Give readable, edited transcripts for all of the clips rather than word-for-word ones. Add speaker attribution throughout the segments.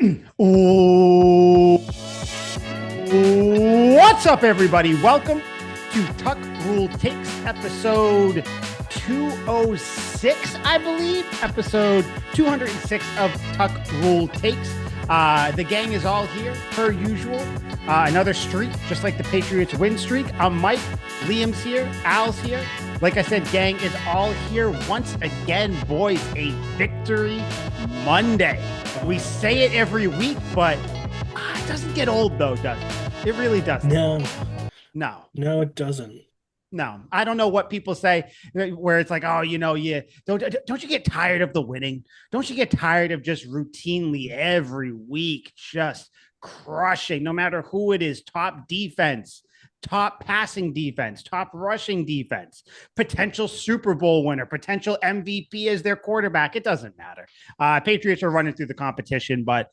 Speaker 1: Ooh. What's up, everybody? Welcome to Tuck Rule Takes, episode 206, I believe. Episode 206 of Tuck Rule Takes. The gang is all here, per usual. Another streak, just like the Patriots win streak. I'm Mike. Liam's here. Al's here. Like I said, gang is all here once again, boys. A victory Monday. We say it every week, but it doesn't get old, though, does it? It really doesn't.
Speaker 2: No, it doesn't.
Speaker 1: No, I don't know what people say where it's like, oh, don't you get tired of the winning? Don't you get tired of just routinely every week just crushing, no matter who it is, top defense, top passing defense, top rushing defense, potential Super Bowl winner, potential MVP as their quarterback? It doesn't matter. Patriots are running through the competition, but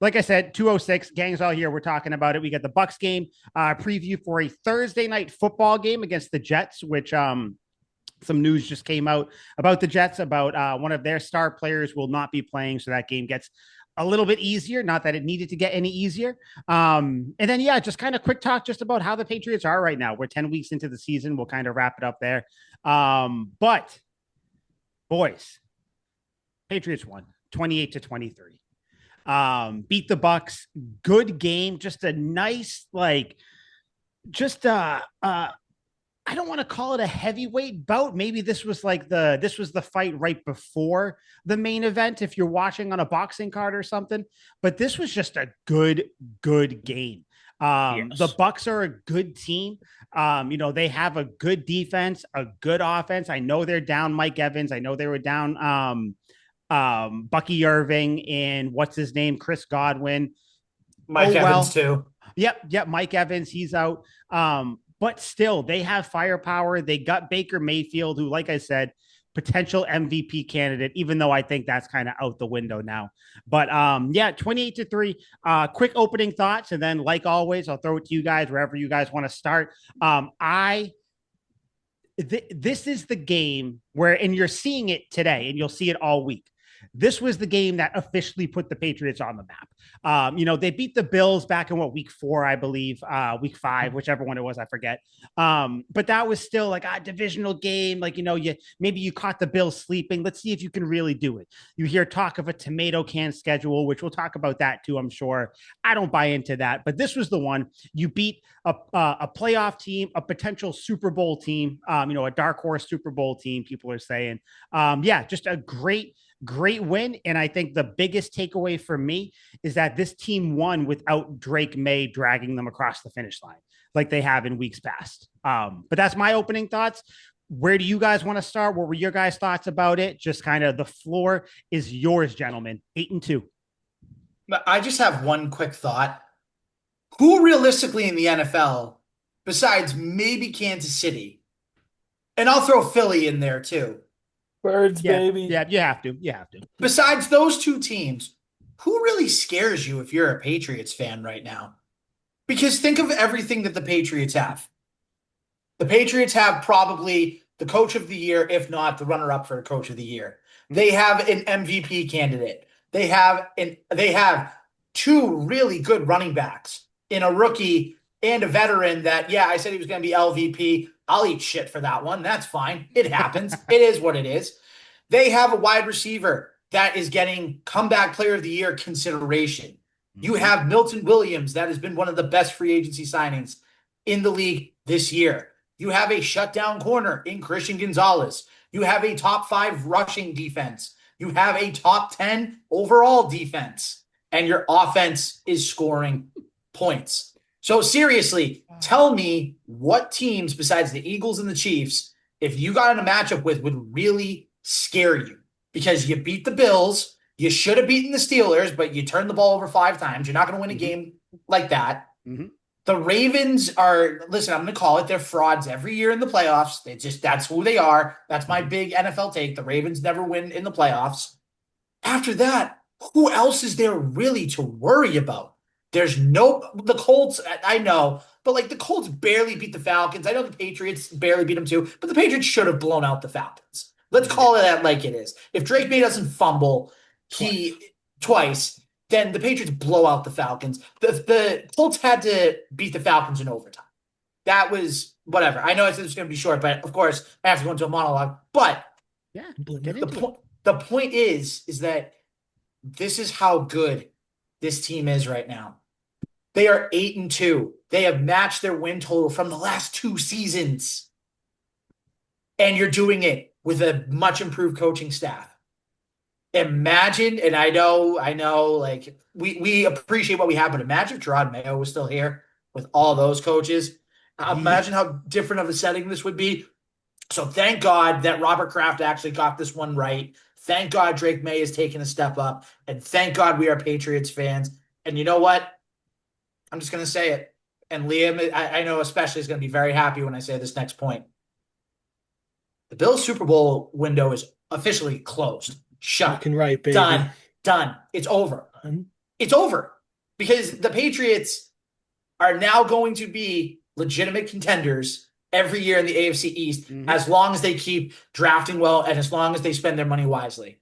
Speaker 1: like I said, 206, gang's all here. We're talking about it. We got the Bucs game preview for a Thursday night football game against the Jets, which some news just came out about the Jets, about one of their star players will not be playing. So that game gets a little bit easier. Not that it needed to get any easier. And then, just kind of quick talk just about how the Patriots are right now. We're 10 weeks into the season. We'll kind of wrap it up there. But boys, Patriots won 28-23. Beat the Bucs. Good game. Just a nice, I don't want to call it a heavyweight bout. Maybe this was the fight right before the main event if you're watching on a boxing card or something. But this was just a good game. Yes. The Bucs are a good team. They have a good defense, a good offense. I know they're down Mike Evans. I know they were down Bucky Irving and what's his name, Chris Godwin.
Speaker 2: Mike Evans too.
Speaker 1: Yep. Mike Evans, he's out. But still, they have firepower. They got Baker Mayfield, who, like I said, potential MVP candidate, even though I think that's kind of out the window now. But 28-3. Quick opening thoughts, and then, like always, I'll throw it to you guys wherever you guys want to start. This is the game where, and you're seeing it today, and you'll see it all week. This was the game that officially put the Patriots on the map. They beat the Bills back in week 4, I believe, week 5, whichever one it was, I forget. But that was still like a divisional game. Maybe you caught the Bills sleeping. Let's see if you can really do it. You hear talk of a tomato can schedule, which we'll talk about that too, I'm sure. I don't buy into that, but this was the one. You beat a playoff team, a potential Super Bowl team, a dark horse Super Bowl team, people are saying. Just a great win. And I think the biggest takeaway for me is that this team won without Drake May dragging them across the finish line like they have in weeks past. But that's my opening thoughts. Where do you guys want to start? What were your guys' thoughts about it? Just kind of the floor is yours, gentlemen. 8-2.
Speaker 2: I just have one quick thought. Who realistically in the NFL, besides maybe Kansas City, and I'll throw Philly in there too,
Speaker 3: Birds, baby.
Speaker 1: Yeah, you have to.
Speaker 2: besides those two teams, who really scares you if you're a Patriots fan right now? Because think of everything that the Patriots have. The Patriots have probably the coach of the year, if not the runner-up for coach of the year. They have an MVP candidate. They have two really good running backs in a rookie and a veteran that, I said he was going to be LVP. I'll eat shit for that one. That's fine. It happens. It is what it is. They have a wide receiver that is getting comeback player of the year consideration. You have Milton Williams, that has been one of the best free agency signings in the league this year. You have a shutdown corner in Christian Gonzalez. You have a top 5 rushing defense. You have a top 10 overall defense. And your offense is scoring points. So seriously, tell me what teams besides the Eagles and the Chiefs, if you got in a matchup with, would really scare you. Because you beat the Bills, you should have beaten the Steelers, but you turned the ball over 5 times. You're not going to win a game like that. Mm-hmm. The Ravens are, listen, I'm going to call it, they're frauds every year in the playoffs. That's who they are. That's my big NFL take. The Ravens never win in the playoffs. After that, who else is there really to worry about? There's the Colts, I know, but the Colts barely beat the Falcons. I know the Patriots barely beat them too, but the Patriots should have blown out the Falcons. Let's call it that like it is. If Drake May doesn't fumble twice, then the Patriots blow out the Falcons. The Colts had to beat the Falcons in overtime. That was whatever. I know I said it's going to be short, but of course I have to go into a monologue. But
Speaker 1: Yeah,
Speaker 2: the point is that this is how good this team is right now. They are 8-2. They have matched their win total from the last 2 seasons. And you're doing it with a much improved coaching staff. Imagine, and I know, like we appreciate what we have, but imagine if Gerard Mayo was still here with all those coaches. Imagine how different of a setting this would be. So thank God that Robert Kraft actually got this one right. Thank God Drake May has taken a step up, and thank God we are Patriots fans. And you know what? I'm just going to say it. And Liam, I know especially is going to be very happy when I say this next point. The Bills Super Bowl window is officially closed. Shut.
Speaker 3: Fucking right, baby.
Speaker 2: Done. It's over. It's over. Because the Patriots are now going to be legitimate contenders every year in the AFC East, as long as they keep drafting well and as long as they spend their money wisely.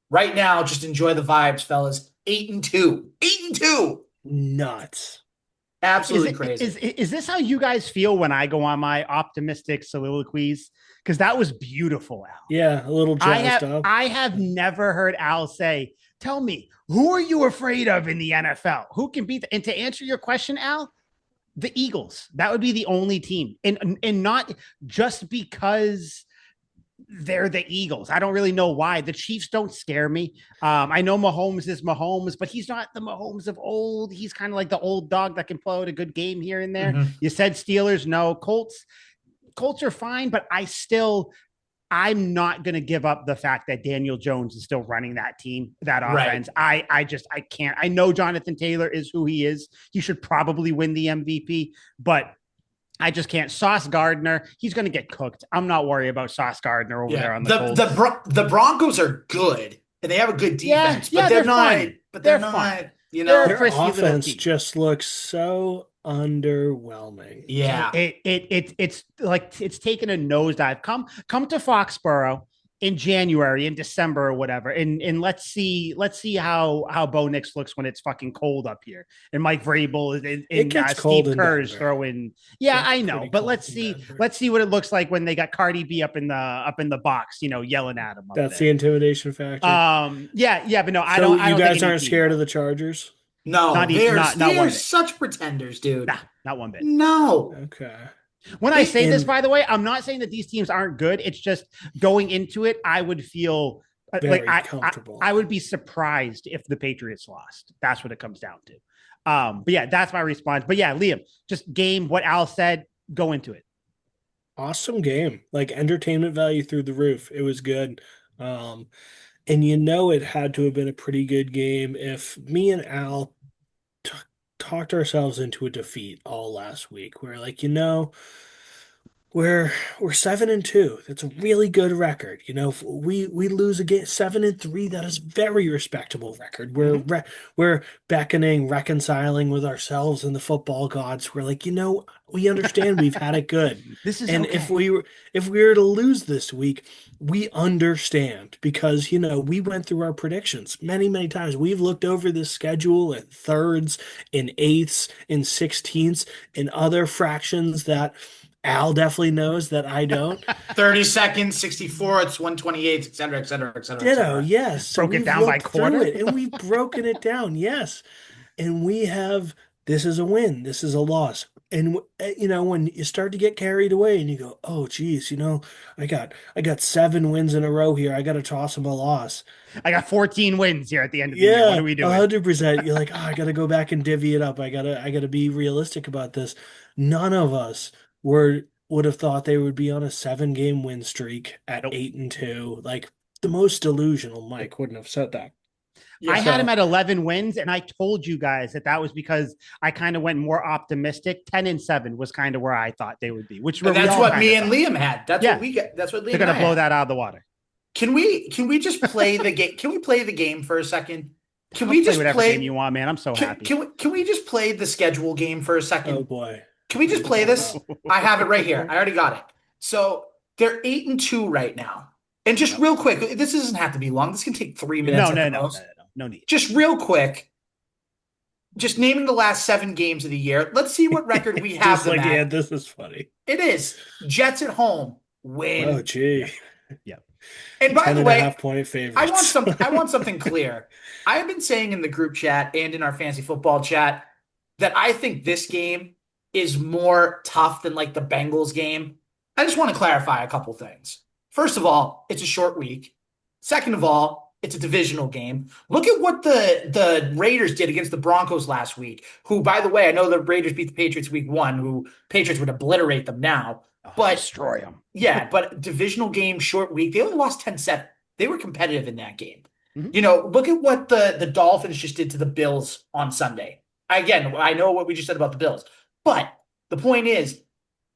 Speaker 2: Right now, just enjoy the vibes, fellas. 8-2. 8-2.
Speaker 3: Nuts.
Speaker 2: Absolutely crazy.
Speaker 1: Is this how you guys feel when I go on my optimistic soliloquies? Because that was beautiful, Al.
Speaker 3: Yeah, a little jazzed up.
Speaker 1: I have never heard Al say, tell me, who are you afraid of in the NFL? Who can beat and to answer your question, Al, the Eagles. That would be the only team. And not just because they're the Eagles. I don't really know why. The Chiefs don't scare me. I know Mahomes is Mahomes, but he's not the Mahomes of old. He's kind of like the old dog that can play out a good game here and there. You said Steelers, no. Colts are fine, but I'm not going to give up the fact that Daniel Jones is still running that team, that offense. Right. I can't. I know Jonathan Taylor is who he is. He should probably win the MVP, but I just can't. Sauce Gardner, he's going to get cooked. I'm not worried about Sauce Gardner over there on the Colts.
Speaker 2: The Broncos are good, and they have a good defense, but they're not.
Speaker 1: Fine.
Speaker 2: But they're not.
Speaker 1: Fine.
Speaker 2: You know,
Speaker 3: their offense just looks so underwhelming.
Speaker 2: Yeah,
Speaker 1: it's like it's taken a nosedive. Come to Foxborough in January, in December or whatever, and let's see how Bo Nix looks when it's fucking cold up here, and Mike Vrabel and Steve Kerr's throwing. Yeah, I know, but let's see what it looks like when they got Cardi B up in the box, yelling at him.
Speaker 3: That's the intimidation factor.
Speaker 1: Yeah, but no,
Speaker 3: so
Speaker 1: I don't.
Speaker 3: You guys aren't scared of the Chargers?
Speaker 2: No, they're such pretenders, dude.
Speaker 1: Nah, not one bit.
Speaker 2: No.
Speaker 3: Okay.
Speaker 1: When I say this, by the way, I'm not saying that these teams aren't good. It's just going into it, I would feel
Speaker 3: very comfortable.
Speaker 1: I would be surprised if the Patriots lost. That's what it comes down to. But yeah, that's my response. But yeah, Liam, just game what Al said, go into it.
Speaker 3: Awesome game. Like entertainment value through the roof. It was good. And it had to have been a pretty good game if me and Al talked ourselves into a defeat all last week. We're like, we're 7-2. That's a really good record. If we lose a game 7-3, that is a very respectable record. We're reconciling with ourselves and the football gods. We're like, we understand we've had it good. If we were to lose this week, we understand because we went through our predictions many times. We've looked over this schedule at thirds, in eighths, in sixteenths, in other fractions that Al definitely knows that I don't.
Speaker 2: 32nd, 64th, 128th, et cetera, et cetera, et cetera.
Speaker 3: Ditto, yes.
Speaker 1: So broke it down by quarter.
Speaker 3: And we've broken it down, yes. And we have, this is a win, this is a loss. And when you start to get carried away and you go, oh geez, I got 7 wins in a row here. I got to toss them a loss.
Speaker 1: I got 14 wins here at the end of the year. What are we doing?
Speaker 3: 100%. You're like, I got to go back and divvy it up. I gotta be realistic about this. None of us would have thought they would be on a 7-game win streak at 8-2. Like the most delusional Mike wouldn't have said that.
Speaker 1: I had him at 11 wins, and I told you guys that was because I kind of went more optimistic. 10-7 was kind of where I thought they would be,
Speaker 2: that's what me and Liam had. That's what we got. That's what Liam.
Speaker 1: They're gonna blow that out of the water.
Speaker 2: Can we just play the game? Can we play the game for a second? Can we just
Speaker 1: whatever game you want, man? I'm so happy.
Speaker 2: Can we just play the schedule game for a second?
Speaker 3: Oh boy.
Speaker 2: Can we just play this? I have it right here. I already got it. So they're 8-2 right now. And just real quick, this doesn't have to be long. This can take 3 minutes.
Speaker 1: No need.
Speaker 2: Just real quick, just naming the last 7 games of the year. Let's see what record we have
Speaker 3: Just
Speaker 2: them
Speaker 3: like,
Speaker 2: at.
Speaker 3: yeah, this is funny.
Speaker 2: It is Jets at home
Speaker 3: Oh,
Speaker 2: win.
Speaker 3: gee.
Speaker 1: Yeah.
Speaker 2: And by
Speaker 3: 10
Speaker 2: the
Speaker 3: and a
Speaker 2: way,
Speaker 3: half point favorites.
Speaker 2: I want something clear. I have been saying in the group chat and in our fantasy football chat that I think this game is more tough than like the Bengals game. I just want to clarify a couple things. First of all, it's a short week. Second of all, it's a divisional game. Look at what the Raiders did against the Broncos last week, who, by the way, I know the Raiders beat the Patriots week 1, who Patriots would obliterate them now. But
Speaker 1: destroy them.
Speaker 2: yeah, but divisional game, short week, they only lost 10-7. They were competitive in that game.
Speaker 1: Mhm.
Speaker 2: You know, look at what the Dolphins just did to the Bills on Sunday. Again, I know what we just said about the Bills, but the point is,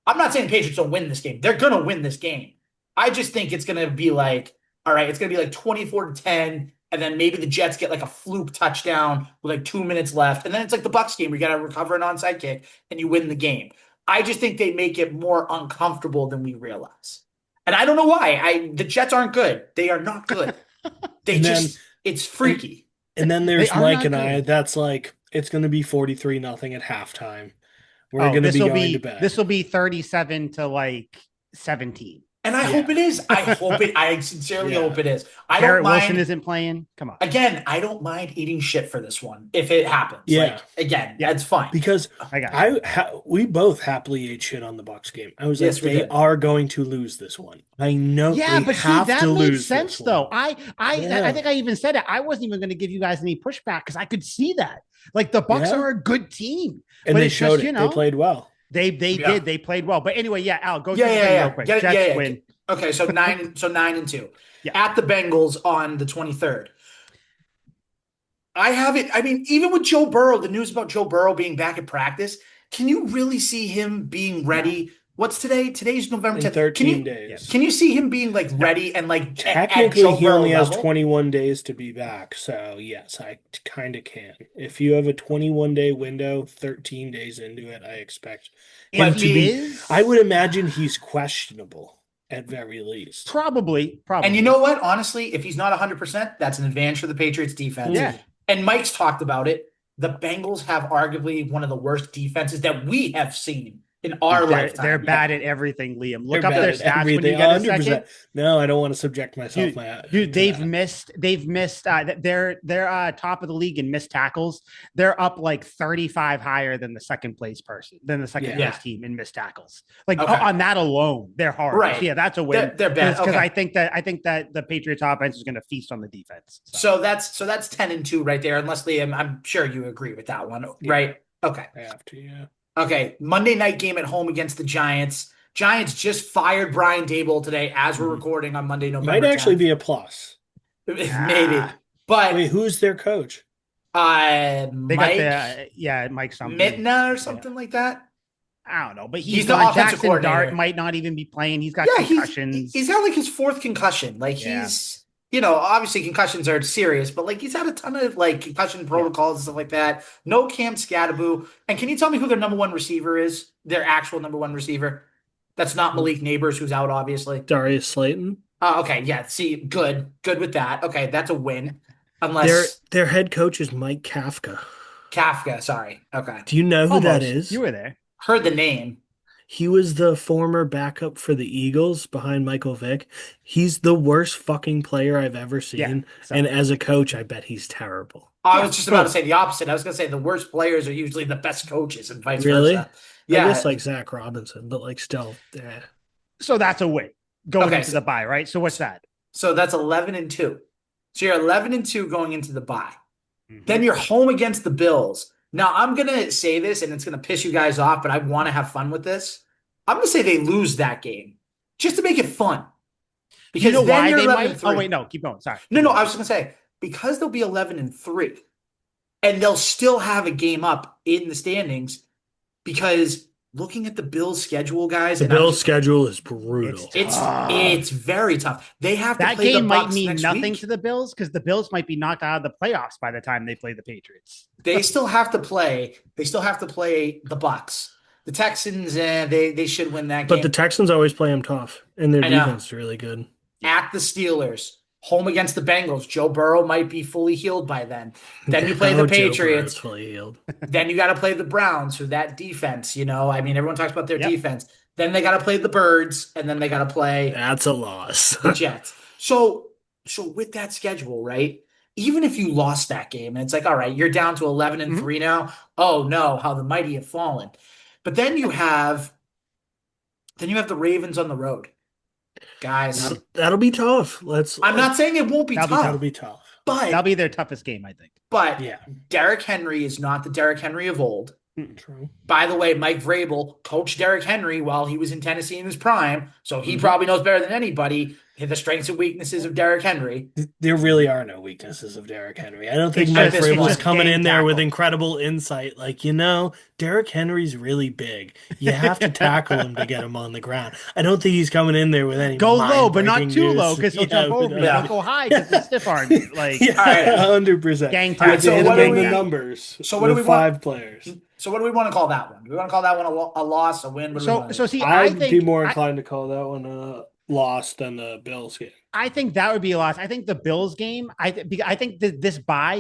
Speaker 2: I'm not saying the Patriots don't win this game. They're going to win this game. I just think it's going to be like, all right, it's going to be like 24-10, and then maybe the Jets get like a fluke touchdown with like 2 minutes left. And then it's like the Bucs game where you got to recover an onside kick and you win the game. I just think they make it more uncomfortable than we realize. And I don't know why. The Jets aren't good. They are not good. It's freaky.
Speaker 3: And then there's
Speaker 1: They are
Speaker 3: Mike
Speaker 1: not
Speaker 3: and I.
Speaker 1: good.
Speaker 3: That's like, it's going to be 43-0 at halftime. We're going to be going to bed.
Speaker 1: This will be 37 to like 17.
Speaker 2: And I hope it is. I sincerely hope it is.
Speaker 1: Garrett Wilson isn't playing. Come on.
Speaker 2: Again, I don't mind eating shit for this one if it happens.
Speaker 3: Yeah.
Speaker 2: Like, again, that's fine.
Speaker 3: Because we both happily ate shit on the Bucs game. I was like, they are going to lose this one. I know.
Speaker 1: Yeah, but see, that makes sense though. I think I even said it. I wasn't even going to give you guys any pushback because I could see that. Like the Bucs are a good team,
Speaker 3: and
Speaker 1: but
Speaker 3: they showed it. They played well.
Speaker 1: They did. They played well. But anyway, Al, go
Speaker 2: real
Speaker 1: quick. Jets win.
Speaker 2: Okay, so 9-2.
Speaker 1: Yeah.
Speaker 2: At the Bengals on the 23rd. I have it. I mean, even with Joe Burrow, the news about Joe Burrow being back at practice, can you really see him being ready? What's today? Today's November 10th.
Speaker 3: 13 days.
Speaker 2: Can you see him being like ready and like
Speaker 3: technically he only has 21 days to be back. So yes, I kind of can. If you have a 21-day window, 13 days into it, I expect him to be. I would imagine he's questionable at very least.
Speaker 1: Probably.
Speaker 2: And you know what? Honestly, if he's not 100%, that's an advantage for the Patriots defense.
Speaker 1: Yeah.
Speaker 2: And Mike's talked about it. The Bengals have arguably one of the worst defenses that we have seen in our lifetime.
Speaker 1: They're bad at everything, Liam. Look up their stats when you get a
Speaker 3: 100%.
Speaker 1: second.
Speaker 3: No, I don't want to subject myself.
Speaker 1: Dude, they've missed. They're top of the league in missed tackles. They're up like 35 higher than the second place place team in missed tackles. Like on that alone, they're hard.
Speaker 2: Right.
Speaker 1: Yeah, that's a win.
Speaker 2: They're bad
Speaker 1: because I think that the Patriots offense is going to feast on the defense.
Speaker 2: So that's 10-2 right there. Unless Liam, I'm sure you agree with that one, right? Okay.
Speaker 3: I have to. Yeah.
Speaker 2: Okay, Monday night game at home against the Giants. Giants just fired Brian Daboll today as we're recording on Monday, November 10th.
Speaker 3: Might actually be a plus.
Speaker 2: Maybe. But
Speaker 3: wait, who's their coach?
Speaker 2: Mike
Speaker 1: something.
Speaker 2: Mitna or something like that.
Speaker 1: I don't know, but
Speaker 2: he's the offensive
Speaker 1: Jackson
Speaker 2: coordinator.
Speaker 1: Dart might not even be playing. He's got concussions.
Speaker 2: He's got like his 4th concussion. Like he's obviously concussions are serious, but like he's had a ton of like concussion protocols and stuff like that. No Cam Scattaboo. And can you tell me who their number 1 receiver is? Their actual number 1 receiver? That's not Malik Neighbors, who's out, obviously.
Speaker 3: Darius Slayton.
Speaker 2: Okay, yeah. See, good with that. Okay, that's a win. Unless
Speaker 3: their head coach is Mike Kafka.
Speaker 2: Sorry. Okay.
Speaker 3: Do you know who that is?
Speaker 1: You were there.
Speaker 2: Heard the name.
Speaker 3: He was the former backup for the Eagles behind Michael Vick. He's the worst fucking player I've ever seen. Yeah, and as a coach, I bet he's terrible.
Speaker 2: I was just about to say the opposite. I was going to say the worst players are usually the best coaches and vice versa.
Speaker 3: Yeah. I guess like Zach Robinson, but like still. Yeah.
Speaker 1: So that's a win going into the bye, right? So what's that?
Speaker 2: So that's 11-2. So you're 11-2 going into the bye. Mm-hmm. Then you're home against the Bills. Now, I'm going to say this, and it's going to piss you guys off, but I want to have fun with this. I'm going to say they lose that game just to make it fun.
Speaker 1: Because you know why they might? Oh, wait, no. Keep going. Sorry.
Speaker 2: No. I was going to say, because they'll be 11-3, and they'll still have a game up in the standings because looking at the Bills' schedule, guys.
Speaker 3: The Bills' schedule is brutal.
Speaker 2: It's very tough. They have to
Speaker 1: that
Speaker 2: play
Speaker 1: game
Speaker 2: the
Speaker 1: might
Speaker 2: Bucs
Speaker 1: mean
Speaker 2: next
Speaker 1: nothing
Speaker 2: week.
Speaker 1: to the Bills because the Bills might be knocked out of the playoffs by the time they play the Patriots.
Speaker 2: They still have to play. They still have to play the Bucs. The Texans, they should win that game.
Speaker 3: But the Texans always play them tough, and their defense is really good.
Speaker 2: At the Steelers, Home against the Bengals. Joe Burrow might be fully healed by then. Then you play the
Speaker 3: Oh, Joe Burrow's
Speaker 2: Patriots.
Speaker 3: fully healed.
Speaker 2: Then you got to play the Browns, who that defense, I mean, everyone talks about their
Speaker 1: Yep.
Speaker 2: defense. Then they got to play the Birds, and then they got to play
Speaker 3: That's a loss.
Speaker 2: the Jets. So with that schedule, right? Even if you lost that game, and it's like, all right, you're down to 11 and
Speaker 1: Mhm.
Speaker 2: 3 now. Oh no, how the mighty have fallen. But then you have the Ravens on the road. Guys,
Speaker 3: That'll be tough.
Speaker 2: I'm not saying it won't be
Speaker 1: That'll
Speaker 3: That'll
Speaker 2: tough,
Speaker 3: be tough.
Speaker 1: That'll
Speaker 2: but
Speaker 1: be their toughest game, I think.
Speaker 3: Yeah,
Speaker 2: Derrick Henry is not the Derrick Henry of old.
Speaker 3: true.
Speaker 2: By the way, Mike Vrabel coached Derrick Henry while he was in Tennessee in his prime, so he
Speaker 1: Mhm.
Speaker 2: probably knows better than anybody the strengths and weaknesses of Derrick Henry.
Speaker 3: There really are no weaknesses of Derrick Henry. I don't think
Speaker 1: It's
Speaker 3: Mike
Speaker 2: just-
Speaker 3: Vrabel's
Speaker 2: just
Speaker 3: coming
Speaker 1: game
Speaker 3: in there with
Speaker 1: tackle.
Speaker 3: incredible insight. Like, Derrick Henry's really big. You have to tackle him to get him on the ground. I don't think he's coming in there with any
Speaker 1: Go low, but not
Speaker 3: mind-breaking
Speaker 1: too
Speaker 3: news.
Speaker 1: low because he'll jump over you.
Speaker 2: yeah.
Speaker 1: Don't go high because the stiff arm you. Like,
Speaker 3: Yeah,
Speaker 2: All right.
Speaker 3: 100%.
Speaker 1: Gang
Speaker 3: You have
Speaker 1: tackle.
Speaker 3: to hit
Speaker 2: what
Speaker 3: him
Speaker 2: do
Speaker 3: in the
Speaker 2: we-
Speaker 3: numbers.
Speaker 2: so what do
Speaker 3: with
Speaker 2: we want-
Speaker 3: 5 players.
Speaker 2: So what do we want to call that one? Do we want to call that one a loss, a win? What do we want to do?
Speaker 1: see, I
Speaker 3: I'd
Speaker 1: think
Speaker 3: be more
Speaker 1: I-
Speaker 3: inclined to call that one a loss than the Bills game.
Speaker 1: I think that would be a loss. I think the Bills game, I think that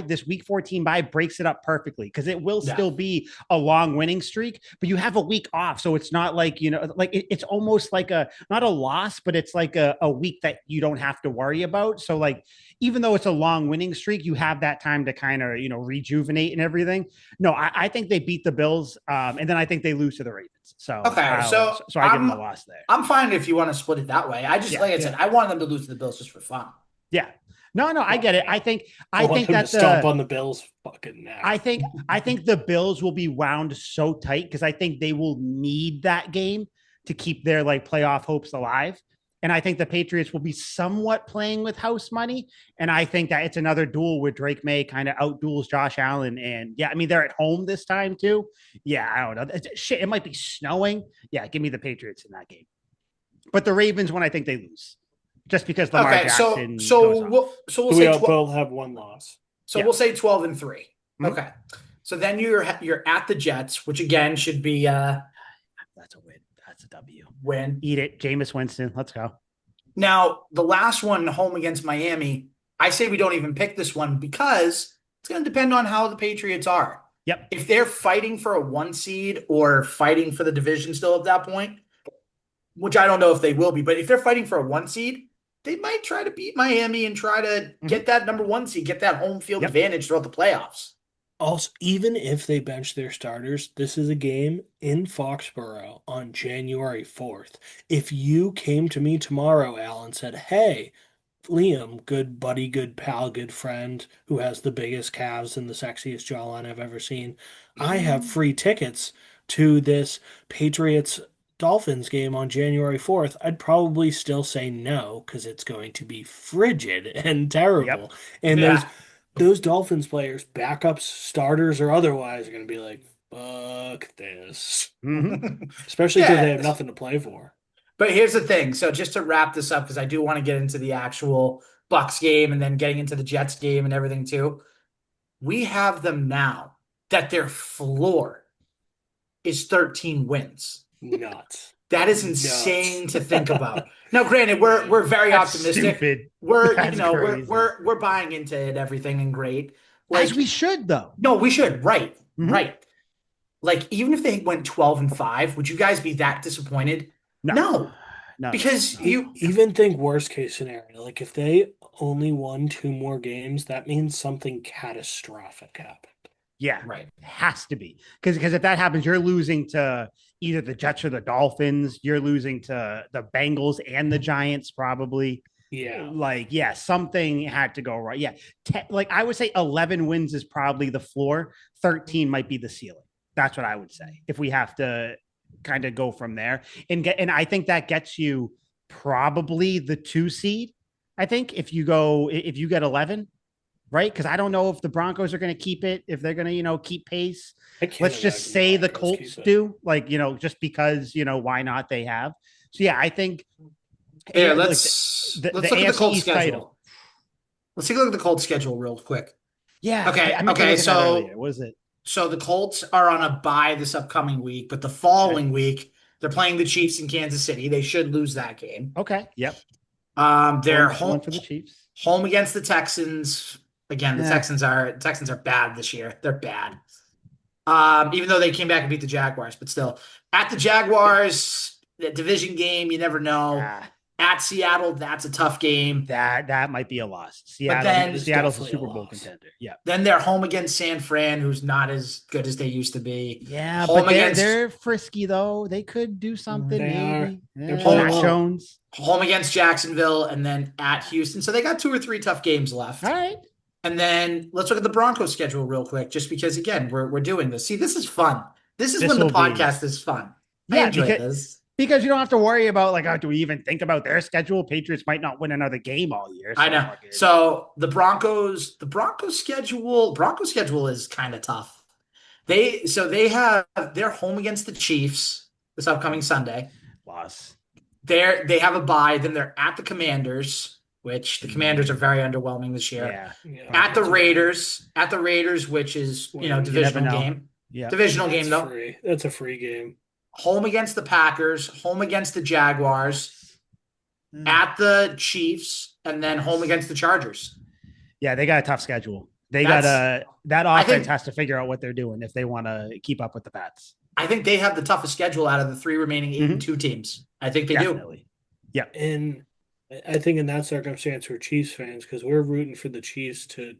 Speaker 1: this week 14 bye breaks it up perfectly because it will
Speaker 2: Yeah.
Speaker 1: still be a long winning streak, but you have a week off. So it's not like, it's almost like not a loss, but it's like a week that you don't have to worry about. So like, even though it's a long winning streak, you have that time to kind of, rejuvenate and everything. No, I think they beat the Bills. And then I think they lose to the Ravens. So,
Speaker 2: Okay, so
Speaker 1: I give them a
Speaker 2: I'm-
Speaker 1: loss there.
Speaker 2: I'm fine if you want to split it that way. I just,
Speaker 1: Yeah,
Speaker 2: like I said, I wanted them to lose to the Bills just for fun.
Speaker 1: Yeah. No, I get it. I think
Speaker 3: want them
Speaker 1: that
Speaker 3: to stomp on the Bills fucking now.
Speaker 1: I think the Bills will be wound so tight because I think they will need that game to keep their like playoff hopes alive. And I think the Patriots will be somewhat playing with house money. And I think that it's another duel where Drake May kind of outduels Josh Allen. And yeah, I mean, they're at home this time too. Yeah, I don't know. Shit, it might be snowing. Yeah, give me the Patriots in that game. But the Ravens one, I think they lose. Just because Lamar
Speaker 2: Okay,
Speaker 1: Jackson
Speaker 2: so
Speaker 1: goes off.
Speaker 2: we'll
Speaker 3: So
Speaker 2: say
Speaker 3: we
Speaker 2: 12.
Speaker 3: both have one loss.
Speaker 2: So
Speaker 1: Yeah.
Speaker 2: we'll say 12 and 3.
Speaker 1: Mhm.
Speaker 2: Okay. So then you're at the Jets, which again should be
Speaker 1: That's a win. That's a W.
Speaker 2: win.
Speaker 1: Eat it. Jameis Winston. Let's go.
Speaker 2: Now, the last one, home against Miami, I say we don't even pick this one because it's going to depend on how the Patriots are.
Speaker 1: Yep.
Speaker 2: If they're fighting for a 1 seed or fighting for the division still at that point, which I don't know if they will be, but if they're fighting for a 1 seed, they might try to beat Miami and try to get that number 1 seed, get that home field
Speaker 1: Yep.
Speaker 2: advantage throughout the playoffs.
Speaker 3: Also, even if they bench their starters, this is a game in Foxborough on January 4th. If you came to me tomorrow, Al, and said, hey, Liam, good buddy, good pal, good friend, who has the biggest calves and the sexiest jawline I've ever seen, I have free tickets to this Patriots Dolphins game on January 4th, I'd probably still say no because it's going to be frigid and terrible.
Speaker 1: Yep.
Speaker 3: And
Speaker 2: Yeah.
Speaker 3: those Dolphins players, backups, starters, or otherwise, are going to be like, fuck this.
Speaker 1: Mhm.
Speaker 3: Especially because they
Speaker 2: Yeah.
Speaker 3: have nothing to play for.
Speaker 2: But here's the thing. So just to wrap this up, because I do want to get into the actual Bucs game and then getting into the Jets game and everything too. We have them now that their floor is 13 wins.
Speaker 3: Nuts.
Speaker 2: That is
Speaker 3: Nuts.
Speaker 2: insane to think about. Now, granted, we're very
Speaker 1: That's
Speaker 2: optimistic.
Speaker 1: stupid.
Speaker 2: We're
Speaker 1: That's crazy.
Speaker 2: we're buying into it, everything and great.
Speaker 1: As we should, though.
Speaker 2: No, we should. Right.
Speaker 1: Mhm.
Speaker 2: Right. Like, even if they went 12 and 5, would you guys be that disappointed? No.
Speaker 1: No.
Speaker 2: Because you
Speaker 3: Even think worst case scenario. Like if they only won 2 more games, that means something catastrophic happened.
Speaker 1: Yeah.
Speaker 2: right.
Speaker 1: It has to be. Because if that happens, you're losing to either the Jets or the Dolphins. You're losing to the Bengals and the Giants, probably.
Speaker 3: Yeah.
Speaker 1: Like, yeah, something had to go right. Yeah. Like, I would say 11 wins is probably the floor. 13 might be the ceiling. That's what I would say. If we have to kind of go from there and I think that gets you probably the 2 seed. I think if you get 11, right? Because I don't know if the Broncos are going to keep it, if they're going to, keep pace.
Speaker 3: I can't
Speaker 1: Let's just
Speaker 3: imagine
Speaker 1: say the
Speaker 3: Broncos
Speaker 1: Colts
Speaker 3: keep it.
Speaker 1: do, like, just because, why not they have. So yeah, I think
Speaker 2: Yeah,
Speaker 1: like,
Speaker 2: let's
Speaker 1: the
Speaker 2: look at the
Speaker 1: AFC
Speaker 2: Colts
Speaker 1: East
Speaker 2: schedule.
Speaker 1: title.
Speaker 2: Let's take a look at the Colts schedule real quick.
Speaker 1: Yeah.
Speaker 2: Okay,
Speaker 1: I meant to
Speaker 2: okay,
Speaker 1: look at that
Speaker 2: so-
Speaker 1: earlier. What is it?
Speaker 2: So the Colts are on a bye this upcoming week, but the following week they're playing the Chiefs in Kansas City. They should lose that game.
Speaker 1: Okay. Yep.
Speaker 2: They're
Speaker 1: Going
Speaker 2: home
Speaker 1: for the Chiefs.
Speaker 2: home against the Texans. Again, the
Speaker 1: Yeah.
Speaker 2: Texans are bad this year. They're bad. Even though they came back and beat the Jaguars, but still at the Jaguars, the division game, you never know.
Speaker 1: Ah,
Speaker 2: At Seattle, that's a tough game.
Speaker 1: that might be a loss.
Speaker 2: But
Speaker 3: That
Speaker 2: then
Speaker 3: is
Speaker 1: Seattle's a
Speaker 3: definitely a
Speaker 1: Super Bowl
Speaker 3: loss.
Speaker 1: contender. Yeah.
Speaker 2: then they're home against San Fran, who's not as good as they used to be.
Speaker 1: Yeah,
Speaker 2: Home
Speaker 1: but they're
Speaker 2: against
Speaker 1: they're frisky though. They could do something
Speaker 3: They are.
Speaker 1: maybe.
Speaker 3: They're playing
Speaker 1: Mac
Speaker 2: home
Speaker 3: well.
Speaker 1: Jones.
Speaker 2: home against Jacksonville, and then at Houston. So they got 2 or 3 tough games left.
Speaker 1: All right.
Speaker 2: And then let's look at the Broncos schedule real quick, just because again we're doing this. See, this is fun. This is
Speaker 1: This
Speaker 2: when the
Speaker 1: will be
Speaker 2: podcast is fun. I
Speaker 1: yeah,
Speaker 2: enjoy
Speaker 1: because
Speaker 2: this.
Speaker 1: because you don't have to worry about like, oh, do we even think about their schedule? Patriots might not win another game all year.
Speaker 2: I know. So the Broncos schedule is kind of tough. They're home against the Chiefs this upcoming Sunday.
Speaker 1: Loss.
Speaker 2: They have a bye. Then they're at the Commanders, which the Commanders are very underwhelming this year.
Speaker 1: Yeah.
Speaker 3: Yeah,
Speaker 2: At the Raiders, which is
Speaker 3: You never
Speaker 2: divisional
Speaker 1: know.
Speaker 2: game.
Speaker 1: Yeah.
Speaker 2: Divisional game
Speaker 3: that's
Speaker 2: though.
Speaker 3: free. That's a free game.
Speaker 2: Home against the Packers, home against the Jaguars, at the Chiefs, and then home against the Chargers.
Speaker 1: Yeah, they got a tough schedule. That
Speaker 2: I
Speaker 1: offense
Speaker 2: think-
Speaker 1: has to figure out what they're doing if they want to keep up with the Pats.
Speaker 2: I think they have the toughest schedule out of the 3 remaining 8-2 teams. I think they do.
Speaker 1: Definitely. Yeah.
Speaker 3: And I think in that circumstance, we're Chiefs fans because we're rooting for the Chiefs to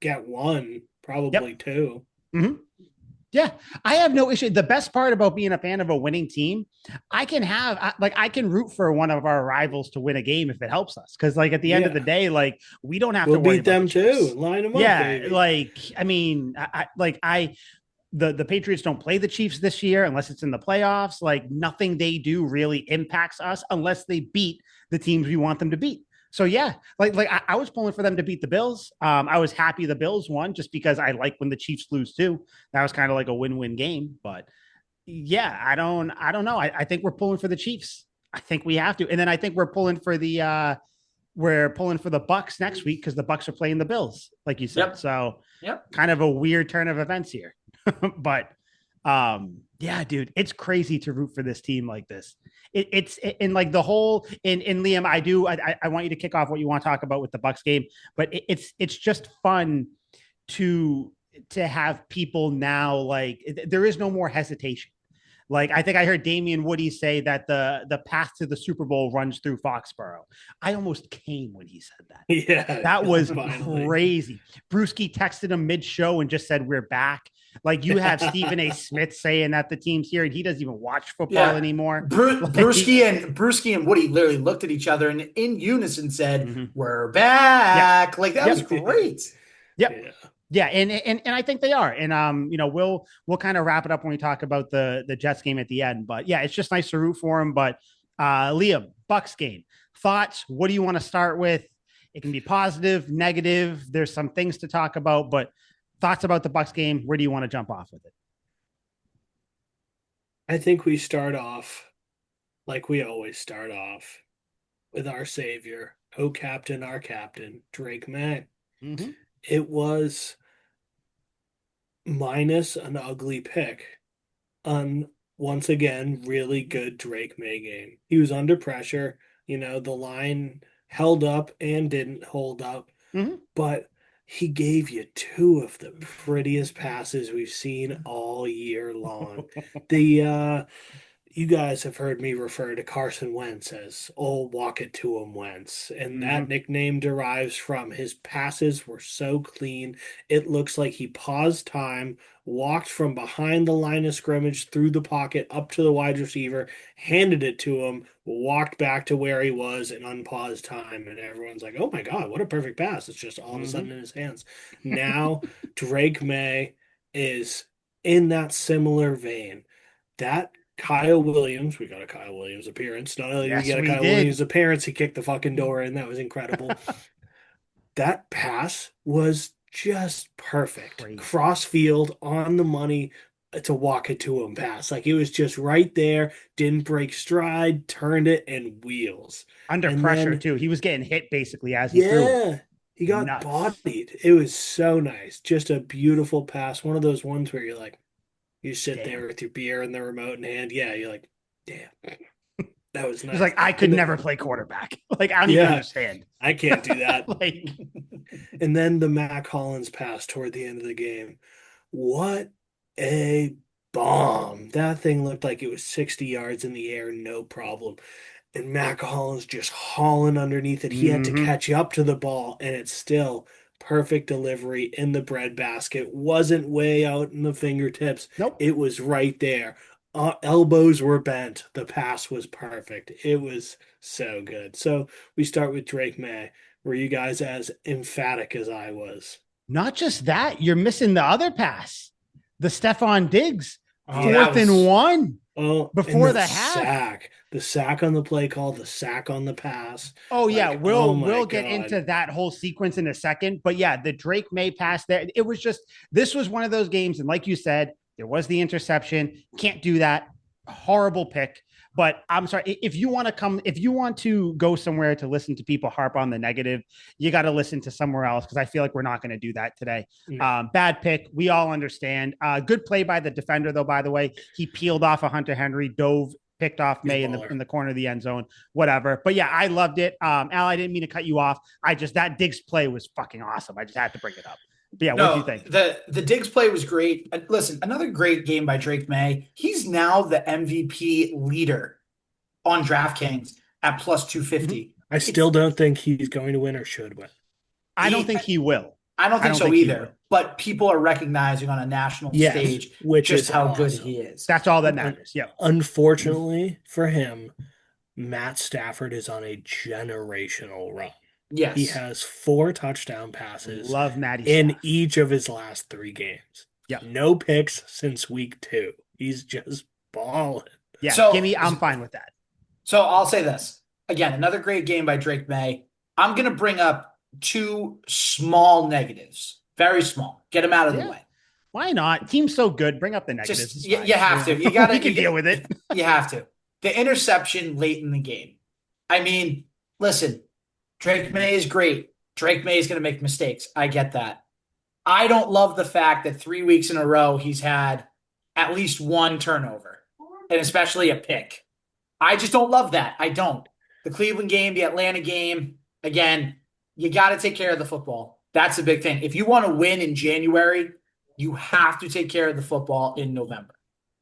Speaker 3: get one, probably two.
Speaker 1: Mm-hmm. Yeah, I have no issue. The best part about being a fan of a winning team, I can root for one of our rivals to win a game if it helps us. Because like at the end of the day, like we don't have
Speaker 3: We'll
Speaker 1: to worry
Speaker 3: beat them
Speaker 1: about the Chiefs.
Speaker 3: too. Line them up,
Speaker 1: Yeah,
Speaker 3: baby.
Speaker 1: like I mean, the Patriots don't play the Chiefs this year unless it's in the playoffs. Like nothing they do really impacts us unless they beat the teams we want them to beat. So yeah, I was pulling for them to beat the Bills. I was happy the Bills won just because I like when the Chiefs lose too. That was kind of like a win-win game. But yeah, I don't know. I think we're pulling for the Chiefs. I think we have to, and then I think we're pulling for the Bucs next week because the Bucs are playing the Bills, like you said.
Speaker 2: Yep.
Speaker 1: So
Speaker 2: Yep.
Speaker 1: kind of a weird turn of events here. But yeah, dude, it's crazy to root for this team like this. It's in like the whole in Liam. I want you to kick off what you want to talk about with the Bucs game, but it's just fun to have people now like there is no more hesitation. Like I think I heard Damian Woody say that the path to the Super Bowl runs through Foxborough. I almost came when he said that.
Speaker 3: Yeah,
Speaker 1: That was
Speaker 3: finally.
Speaker 1: crazy. Brewski texted him mid-show and just said, "We're back." Like you have Stephen A. Smith saying that the team's here and he doesn't even watch football anymore.
Speaker 2: Brewski and Woody literally looked at each other and in unison said,
Speaker 1: Mhm.
Speaker 2: "We're back." Like that
Speaker 1: Yep.
Speaker 2: was great.
Speaker 1: Yep.
Speaker 3: Yeah.
Speaker 1: Yeah, and I think they are. And we'll kind of wrap it up when we talk about the Jets game at the end. But yeah, it's just nice to root for them. But Liam, Bucs game. Thoughts? What do you want to start with? It can be positive, negative. There's some things to talk about, but thoughts about the Bucs game. Where do you want to jump off with it?
Speaker 3: I think we start off like we always start off with our savior, our captain, Drake May.
Speaker 1: Mm-hmm.
Speaker 3: It was minus an ugly pick on once again really good Drake May game. He was under pressure, the line held up and didn't hold up, but he gave you 2 of the prettiest passes we've seen all year long. You guys have heard me refer to Carson Wentz as walk it to him Wentz. And that nickname derives from his passes were so clean. It looks like he paused time, walked from behind the line of scrimmage through the pocket up to the wide receiver, handed it to him, walked back to where he was and unpaused time. And everyone's like, oh my God, what a perfect pass. It's just all of a sudden in his hands. Now Drake May is in that similar vein. That Kyle Williams, we got a Kyle Williams appearance. Not only did we get a Kyle Williams appearance, he kicked the fucking door in. That was incredible. That pass was just perfect.
Speaker 1: Crazy.
Speaker 3: Cross field on the money to walk it to him pass. Like it was just right there, didn't break stride, turned it and wheels.
Speaker 1: Under
Speaker 3: And
Speaker 1: pressure
Speaker 3: then-
Speaker 1: too. He was getting hit basically as he threw it.
Speaker 3: Yeah. He got
Speaker 1: Nuts.
Speaker 3: bodied. It was so nice. Just a beautiful pass. One of those ones where you're like, you sit
Speaker 1: Damn.
Speaker 3: there with your beer and the remote in hand. Yeah, you're like, damn. That was nice.
Speaker 1: He's like, I could never play quarterback. Like, I don't even
Speaker 3: Yeah,
Speaker 1: understand.
Speaker 3: I can't do that.
Speaker 1: Like,
Speaker 3: And then the Mac Hollins pass toward the end of the game. What a bomb. That thing looked like it was 60 yards in the air, no problem. And Mac Hollins just hauling underneath it. He had to
Speaker 1: mhm.
Speaker 3: catch up to the ball, and it's still perfect delivery in the breadbasket. Wasn't way out in the fingertips.
Speaker 1: Nope.
Speaker 3: It was right there. Elbows were bent. The pass was perfect. It was so good. So we start with Drake May. Were you guys as emphatic as I was?
Speaker 1: Not just that, you're missing the other pass, the Stephon Diggs
Speaker 2: Oh, that
Speaker 1: 4th and 1
Speaker 3: Oh, and
Speaker 1: before the half.
Speaker 3: the sack on the play call, the sack on the pass.
Speaker 1: Oh yeah,
Speaker 3: Like, oh my
Speaker 1: we'll get
Speaker 3: God.
Speaker 1: into that whole sequence in a second. But yeah, the Drake May pass there, it was just this was one of those games, and like you said, there was the interception. Can't do that. Horrible pick. But I'm sorry if you want to come, if you want to go somewhere to listen to people harp on the negative, you got to listen to somewhere else because I feel like we're not going to do that today.
Speaker 3: No.
Speaker 1: Bad pick. We all understand. Good play by the defender, though. By the way, he peeled off a Hunter Henry, dove, picked off
Speaker 3: He's a
Speaker 1: May in
Speaker 3: baller.
Speaker 1: the corner of the end zone, whatever. But yeah, I loved it. Al, I didn't mean to cut you off. That Diggs play was fucking awesome. I just had to bring it up. But yeah, what do you
Speaker 2: No,
Speaker 1: think?
Speaker 2: the Diggs play was great. Listen, another great game by Drake May. He's now the MVP leader on DraftKings at plus
Speaker 1: Mhm.
Speaker 2: 250.
Speaker 3: I still don't think he's going to win or should win.
Speaker 1: I don't think he will.
Speaker 2: I don't
Speaker 1: I
Speaker 2: think
Speaker 1: don't
Speaker 2: so
Speaker 1: think he
Speaker 2: either.
Speaker 1: will.
Speaker 2: But people are recognizing on a national
Speaker 3: Yes,
Speaker 2: stage
Speaker 3: which
Speaker 2: just
Speaker 3: is
Speaker 2: how good
Speaker 3: awesome.
Speaker 2: he is.
Speaker 1: That's all that
Speaker 3: Un-
Speaker 1: matters. Yeah.
Speaker 3: Unfortunately for him, Matt Stafford is on a generational run. He
Speaker 2: Yes.
Speaker 3: has 4 touchdown passes
Speaker 1: Love Matty
Speaker 3: in
Speaker 1: Staff.
Speaker 3: each of his last 3 games.
Speaker 1: Yeah.
Speaker 3: No picks since week 2. He's just balling.
Speaker 1: Yeah.
Speaker 2: So
Speaker 1: I'm fine with that.
Speaker 2: So I'll say this. Again, another great game by Drake May. I'm going to bring up 2 small negatives. Very small. Get them out of the
Speaker 1: Yeah.
Speaker 2: way.
Speaker 1: Why not? Team's so good. Bring up the negatives.
Speaker 2: Just you have to. You got to
Speaker 1: We can deal with it.
Speaker 2: You have to. The interception late in the game. I mean, listen, Drake May is great. Drake May is going to make mistakes. I get that. I don't love the fact that 3 weeks in a row he's had at least 1 turnover, and especially a pick. I just don't love that. I don't. The Cleveland game, the Atlanta game, again, you got to take care of the football. That's a big thing. If you want to win in January, you have to take care of the football in November.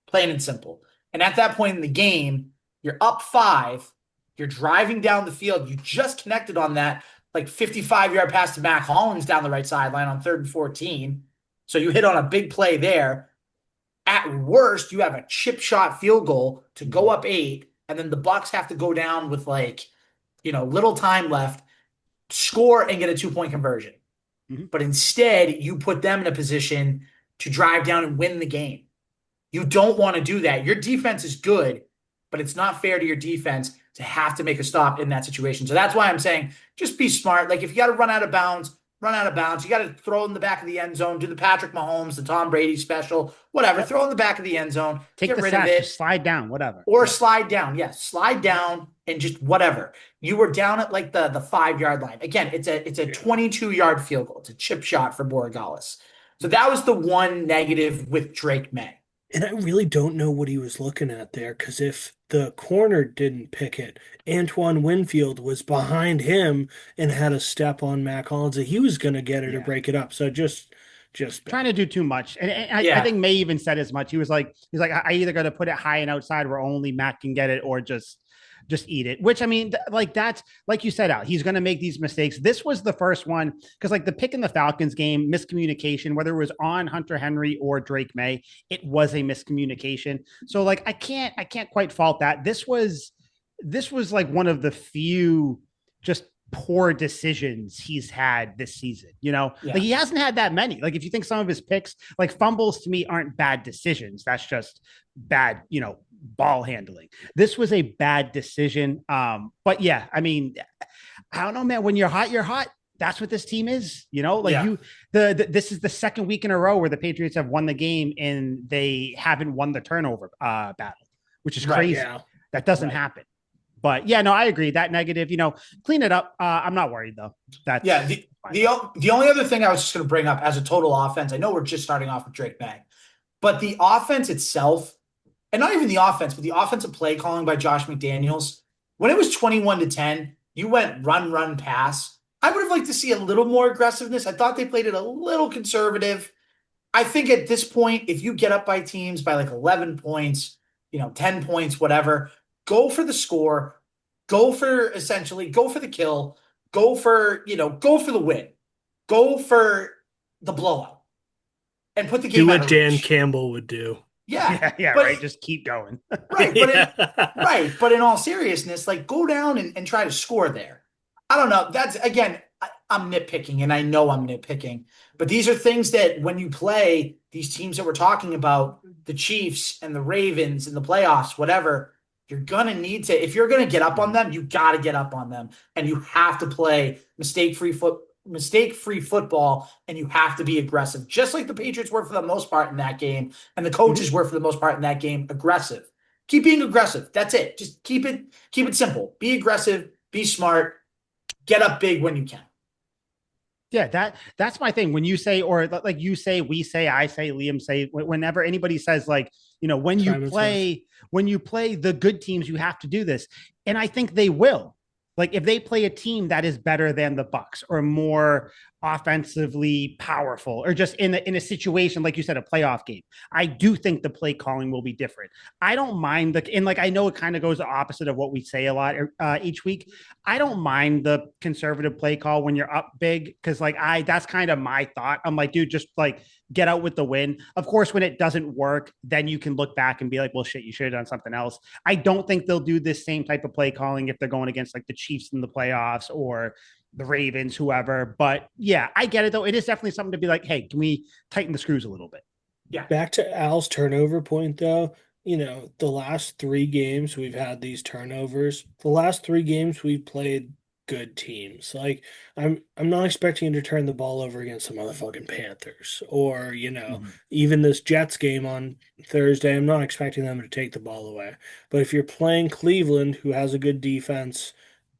Speaker 2: Plain and simple. And at that point in the game, you're up 5. You're driving down the field. You just connected on that like 55-yard pass to Mac Hollins down the right sideline on 3rd and 14. So you hit on a big play there. At worst, you have a chip shot field goal to go up 8, and then the Bucs have to go down with little time left, score and get a 2-point conversion.
Speaker 1: Mm-hmm.
Speaker 2: But instead, you put them in a position to drive down and win the game. You don't want to do that. Your defense is good, but it's not fair to your defense to have to make a stop in that situation. So that's why I'm saying just be smart. Like if you got to run out of bounds, run out of bounds. You got to throw in the back of the end zone, do the Patrick Mahomes, the Tom Brady special, whatever. Yep. Throw in the back of the end zone,
Speaker 1: take
Speaker 2: get
Speaker 1: the
Speaker 2: rid
Speaker 1: sack,
Speaker 2: of it.
Speaker 1: just slide down, whatever.
Speaker 2: Or slide down. Yes, slide down and just whatever. You were down at like the 5-yard line. Again, it's a 22-yard field goal. It's a chip shot for Borregales. So that was the one negative with Drake May.
Speaker 3: And I really don't know what he was looking at there, because if the corner didn't pick it, Antoine Winfield was behind him and had a step on Mac Hollins that he was going to get it or break it up. So just
Speaker 1: trying to do too much. And I think May even said as much. He's like, I either got to put it high and outside where only Mac can get it, or just eat it, which I mean, that's like you said, Al, he's going to make these mistakes. This was the first one because like the pick in the Falcons game, miscommunication, whether it was on Hunter Henry or Drake May, it was a miscommunication. So like, I can't quite fault that. This was like one of the few just poor decisions he's had this season. Like he hasn't had that many. Like if you think some of his picks, like fumbles to me aren't bad decisions. That's just bad, ball handling. This was a bad decision. But yeah, I mean, I don't know, man. When you're hot, you're hot. That's what this team is, this is the second week in a row where the Patriots have won the game and they haven't won the turnover battle, which is crazy. Yeah. That doesn't happen. But yeah, no, I agree. That negative, clean it up. I'm not worried though. That's
Speaker 2: the only other thing I was just going to bring up as a total offense. I know we're just starting off with Drake May, but the offense itself and not even the offense, but the offensive play calling by Josh McDaniels. When it was 21-10, you went run, run, pass. I would have liked to see a little more aggressiveness. I thought they played it a little conservative. I think at this point, if you get up by teams by like 11 points, 10 points, whatever, go for the score, go for the kill, go for the win, go for the blowout, and put the
Speaker 3: Do
Speaker 2: game out
Speaker 3: what
Speaker 2: of
Speaker 3: Dan
Speaker 2: reach.
Speaker 3: Campbell would do.
Speaker 2: Yeah,
Speaker 1: Yeah,
Speaker 2: but
Speaker 1: right. Just keep going.
Speaker 2: right,
Speaker 3: Yeah.
Speaker 2: but in all seriousness, like go down and try to score there. I don't know. That's again, I'm nitpicking, and I know I'm nitpicking, but these are things that when you play these teams that we're talking about, the Chiefs and the Ravens in the playoffs, whatever, you're gonna need to. If you're gonna get up on them, you got to get up on them, and you have to play mistake-free football, and you have to be aggressive, just like the Patriots were for the most part in that game, and the coaches were for the most part in that game aggressive. Keep being aggressive. That's it. Just keep it simple. Be aggressive, be smart, get up big when you can.
Speaker 1: Yeah, that's my thing. When you say, or like you say, we say, I say, Liam say, whenever anybody says like, when you play the good teams, you have to do this. And I think they will. Like if they play a team that is better than the Bucs or more offensively powerful, or just in a situation like you said, a playoff game, I do think the play calling will be different. I don't mind and like I know it kind of goes the opposite of what we say a lot each week. I don't mind the conservative play call when you're up big, because like that's kind of my thought. I'm like, dude, just like get out with the win. Of course, when it doesn't work, then you can look back and be like, well, shit, you should have done something else. I don't think they'll do this same type of play calling if they're going against like the Chiefs in the playoffs or the Ravens, whoever. But yeah, I get it though. It is definitely something to be like, hey, can we tighten the screws a little bit?
Speaker 2: Yeah.
Speaker 3: Back to Al's turnover point, though, the last 3 games we've had these turnovers. The last 3 games we've played good teams. Like I'm not expecting him to turn the ball over against the motherfucking Panthers or,
Speaker 1: Mm-hmm.
Speaker 3: even this Jets game on Thursday. I'm not expecting them to take the ball away. But if you're playing Cleveland, who has a good defense,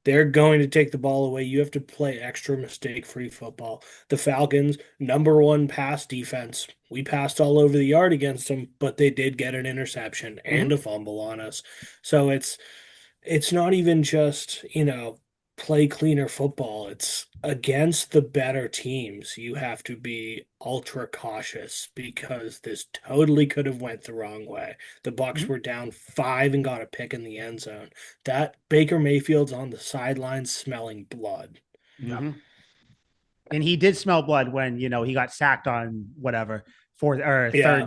Speaker 3: they're going to take the ball away. You have to play extra mistake-free football. The Falcons, number one pass defense. We passed all over the yard against them, but they did get an interception and a fumble on us. So it's not even just, play cleaner football. It's against the better teams. You have to be ultra cautious because this totally could have went the wrong way. The Bucs
Speaker 1: Mm-hmm.
Speaker 3: were down 5 and got a pick in the end zone. That Baker Mayfield's on the sidelines smelling blood.
Speaker 2: Yeah.
Speaker 1: Mm-hmm. And he did smell blood when he got sacked on whatever fourth or
Speaker 3: Yeah.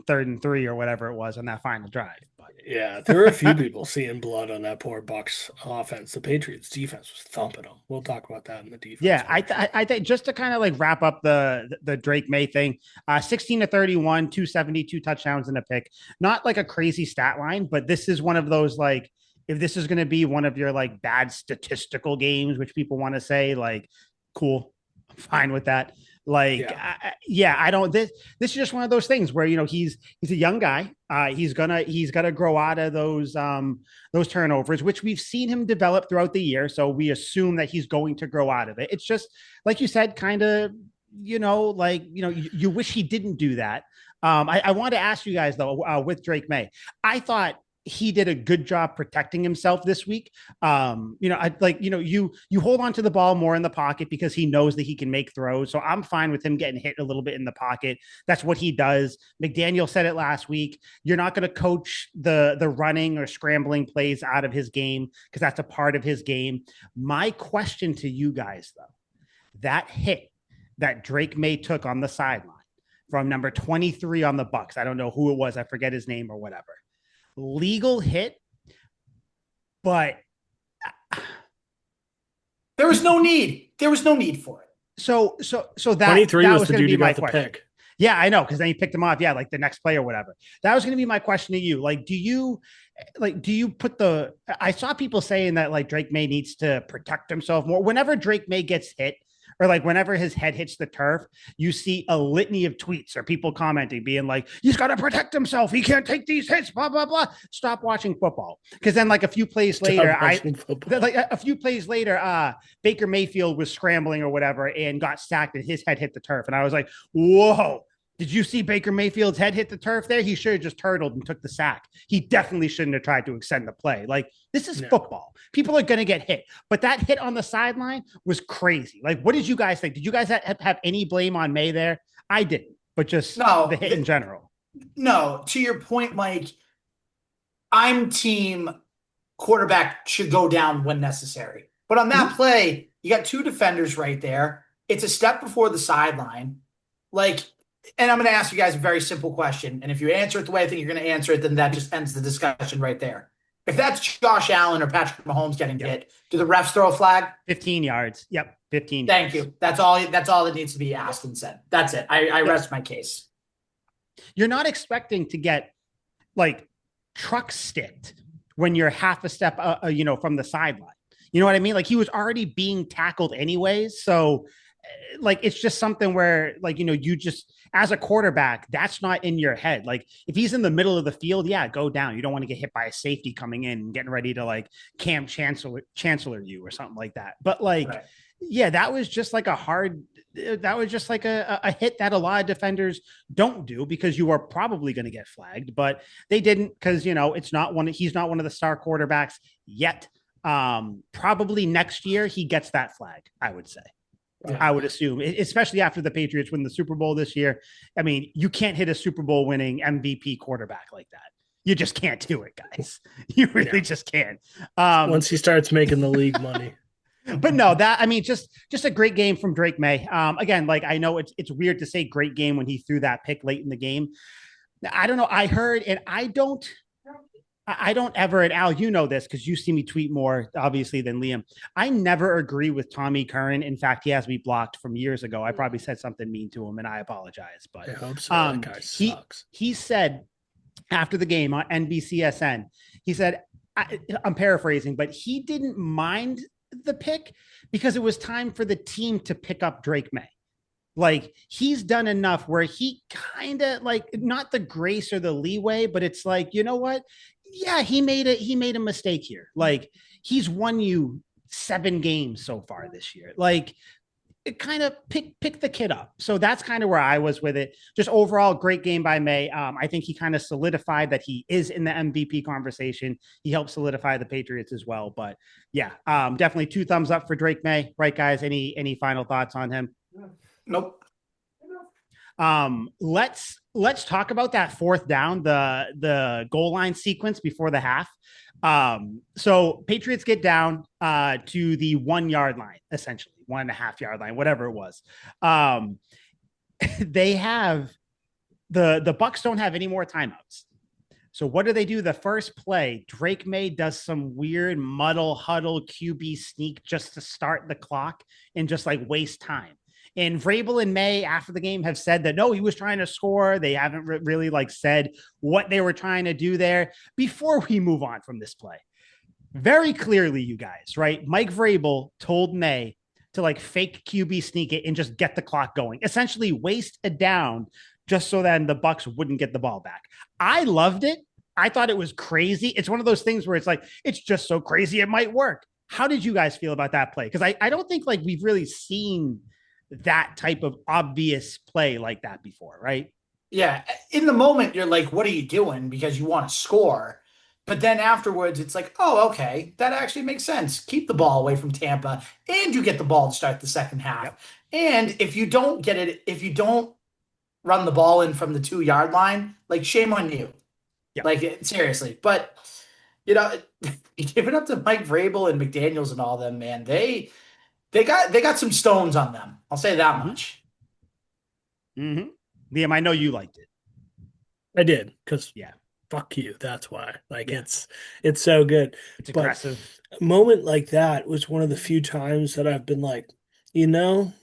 Speaker 1: third and 3 or whatever it was on that final drive. But
Speaker 3: Yeah, there were a few people seeing blood on that poor Bucs offense. The Patriots defense was thumping them. We'll talk about that in the defense
Speaker 1: yeah,
Speaker 3: portion.
Speaker 1: I think just to kind of like wrap up the Drake May thing, 16-31, 270, 2 touchdowns and a pick. Not like a crazy stat line, but this is one of those like, if this is going to be one of your like bad statistical games, which people want to say, like, cool, I'm fine with that. Like,
Speaker 3: Yeah.
Speaker 1: yeah, I don't. This is just one of those things where he's a young guy. He's gonna grow out of those turnovers, which we've seen him develop throughout the year. So we assume that he's going to grow out of it. It's just like you said, kind of, you wish he didn't do that. I want to ask you guys though, with Drake May, I thought he did a good job protecting himself this week. You hold on to the ball more in the pocket because he knows that he can make throws. So I'm fine with him getting hit a little bit in the pocket. That's what he does. McDaniel said it last week. You're not going to coach the running or scrambling plays out of his game because that's a part of his game. My question to you guys, though, that hit that Drake May took on the sideline from number 23 on the Bucs. I don't know who it was. I forget his name or whatever. Legal hit, but
Speaker 2: There was no need. There was no need for it.
Speaker 1: so
Speaker 3: 23
Speaker 1: that
Speaker 3: was
Speaker 1: was
Speaker 3: the
Speaker 1: going to
Speaker 3: dude
Speaker 1: be
Speaker 3: who
Speaker 1: my
Speaker 3: got the
Speaker 1: question.
Speaker 3: pick.
Speaker 1: Yeah, I know, because then he picked him off. Yeah, like the next play or whatever. That was going to be my question to you. Like, do you put the? I saw people saying that like Drake May needs to protect himself more. Whenever Drake May gets hit, or like whenever his head hits the turf, you see a litany of tweets or people commenting, being like, "He's got to protect himself. He can't take these hits." Blah blah blah. Stop watching football, because then like a few plays later, Baker Mayfield was scrambling or whatever and got sacked, and his head hit the turf, and I was like, "Whoa." Did you see Baker Mayfield's head hit the turf there? He should have just turtled and took the sack. He definitely shouldn't have tried to extend the play. Like, this is
Speaker 3: No.
Speaker 1: football. People are going to get hit. But that hit on the sideline was crazy. Like, what did you guys think? Did you guys have any blame on May there? I didn't, but just the
Speaker 2: No,
Speaker 1: hit in general.
Speaker 2: no. To your point, Mike, I'm team quarterback should go down when necessary. But on that
Speaker 1: Mhm.
Speaker 2: play, you got two defenders right there. It's a step before the sideline. Like, and I'm going to ask you guys a very simple question. And if you answer it the way I think you're going to answer it, then that just ends the discussion right there. If that's Josh Allen or Patrick Mahomes getting
Speaker 1: Yep.
Speaker 2: hit, do the refs throw a flag?
Speaker 1: 15 yards. Yep. 15
Speaker 2: Thank
Speaker 1: yards.
Speaker 2: you. That's all. That's all that needs to be asked and said. That's it. I
Speaker 1: Yeah.
Speaker 2: rest my case.
Speaker 1: You're not expecting to get like truck sticked when you're half a step, from the sideline. You know what I mean? Like he was already being tackled anyways. So, like, it's just something where, like, you just, as a quarterback, that's not in your head. Like, if he's in the middle of the field, yeah, go down. You don't want to get hit by a safety coming in and getting ready to like Chancellor you or something like that. But like,
Speaker 2: Right.
Speaker 1: yeah, that was just like a hit that a lot of defenders don't do because you are probably going to get flagged, but they didn't because he's not one of the star quarterbacks yet. Probably next year he gets that flag, I would say.
Speaker 2: Yeah.
Speaker 1: I would assume, especially after the Patriots win the Super Bowl this year. I mean, you can't hit a Super Bowl winning MVP quarterback like that. You just can't do it, guys. You really just can't.
Speaker 3: Once he starts making the league money.
Speaker 1: But no, just a great game from Drake May. Again, like I know it's weird to say great game when he threw that pick late in the game. I don't know. I heard, and I don't ever, and Al, you know this because you see me tweet more obviously than Liam. I never agree with Tommy Curran. In fact, he has me blocked from years ago. I probably said something mean to him, and I apologize. But
Speaker 3: I hope so. That guy
Speaker 1: he
Speaker 3: sucks.
Speaker 1: he said after the game on NBCSN, he said, I'm paraphrasing, but he didn't mind the pick because it was time for the team to pick up Drake May. Like he's done enough where he kind of like not the grace or the leeway, but it's like, you know what? Yeah, he made a mistake here. Like he's won you 7 games so far this year. Like it kind of pick the kid up. So that's kind of where I was with it. Just overall, great game by May. I think he kind of solidified that he is in the MVP conversation. He helped solidify the Patriots as well. But yeah, definitely 2 thumbs up for Drake May. Right, guys? Any final thoughts on him?
Speaker 2: Nope.
Speaker 1: Let's talk about that fourth down, the goal line sequence before the half. So Patriots get down to the 1 yard line, essentially 1.5 yard line, whatever it was. They have the Bucs don't have any more timeouts. So what do they do? The first play, Drake May does some weird muddle huddle QB sneak just to start the clock and just like waste time. And Vrabel and May after the game have said that no, he was trying to score. They haven't really like said what they were trying to do there. Before we move on from this play, very clearly, you guys, right? Mike Vrabel told May to like fake QB sneak it and just get the clock going, essentially waste a down just so then the Bucs wouldn't get the ball back. I loved it. I thought it was crazy. It's one of those things where it's like, it's just so crazy. It might work. How did you guys feel about that play? Because I don't think like we've really seen that type of obvious play like that before, right?
Speaker 2: Yeah. In the moment, you're like, what are you doing? Because you want to score. But then afterwards, it's like, oh, okay, that actually makes sense. Keep the ball away from Tampa, and you get the ball to start the second half.
Speaker 1: Yep.
Speaker 2: And if you don't get it, if you don't run the ball in from the 2 yard line, like shame on you.
Speaker 1: Yep.
Speaker 2: Like seriously. But you know, give it up to Mike Vrabel and McDaniels and all them, man. They got some stones on them. I'll say that much.
Speaker 1: Mm-hmm. Liam, I know you liked it.
Speaker 3: I did because
Speaker 1: Yeah,
Speaker 3: fuck you. That's why. Like
Speaker 1: Yeah.
Speaker 3: it's so good.
Speaker 1: it's
Speaker 3: But
Speaker 1: aggressive.
Speaker 3: a moment like that was one of the few times that I've been like, you know,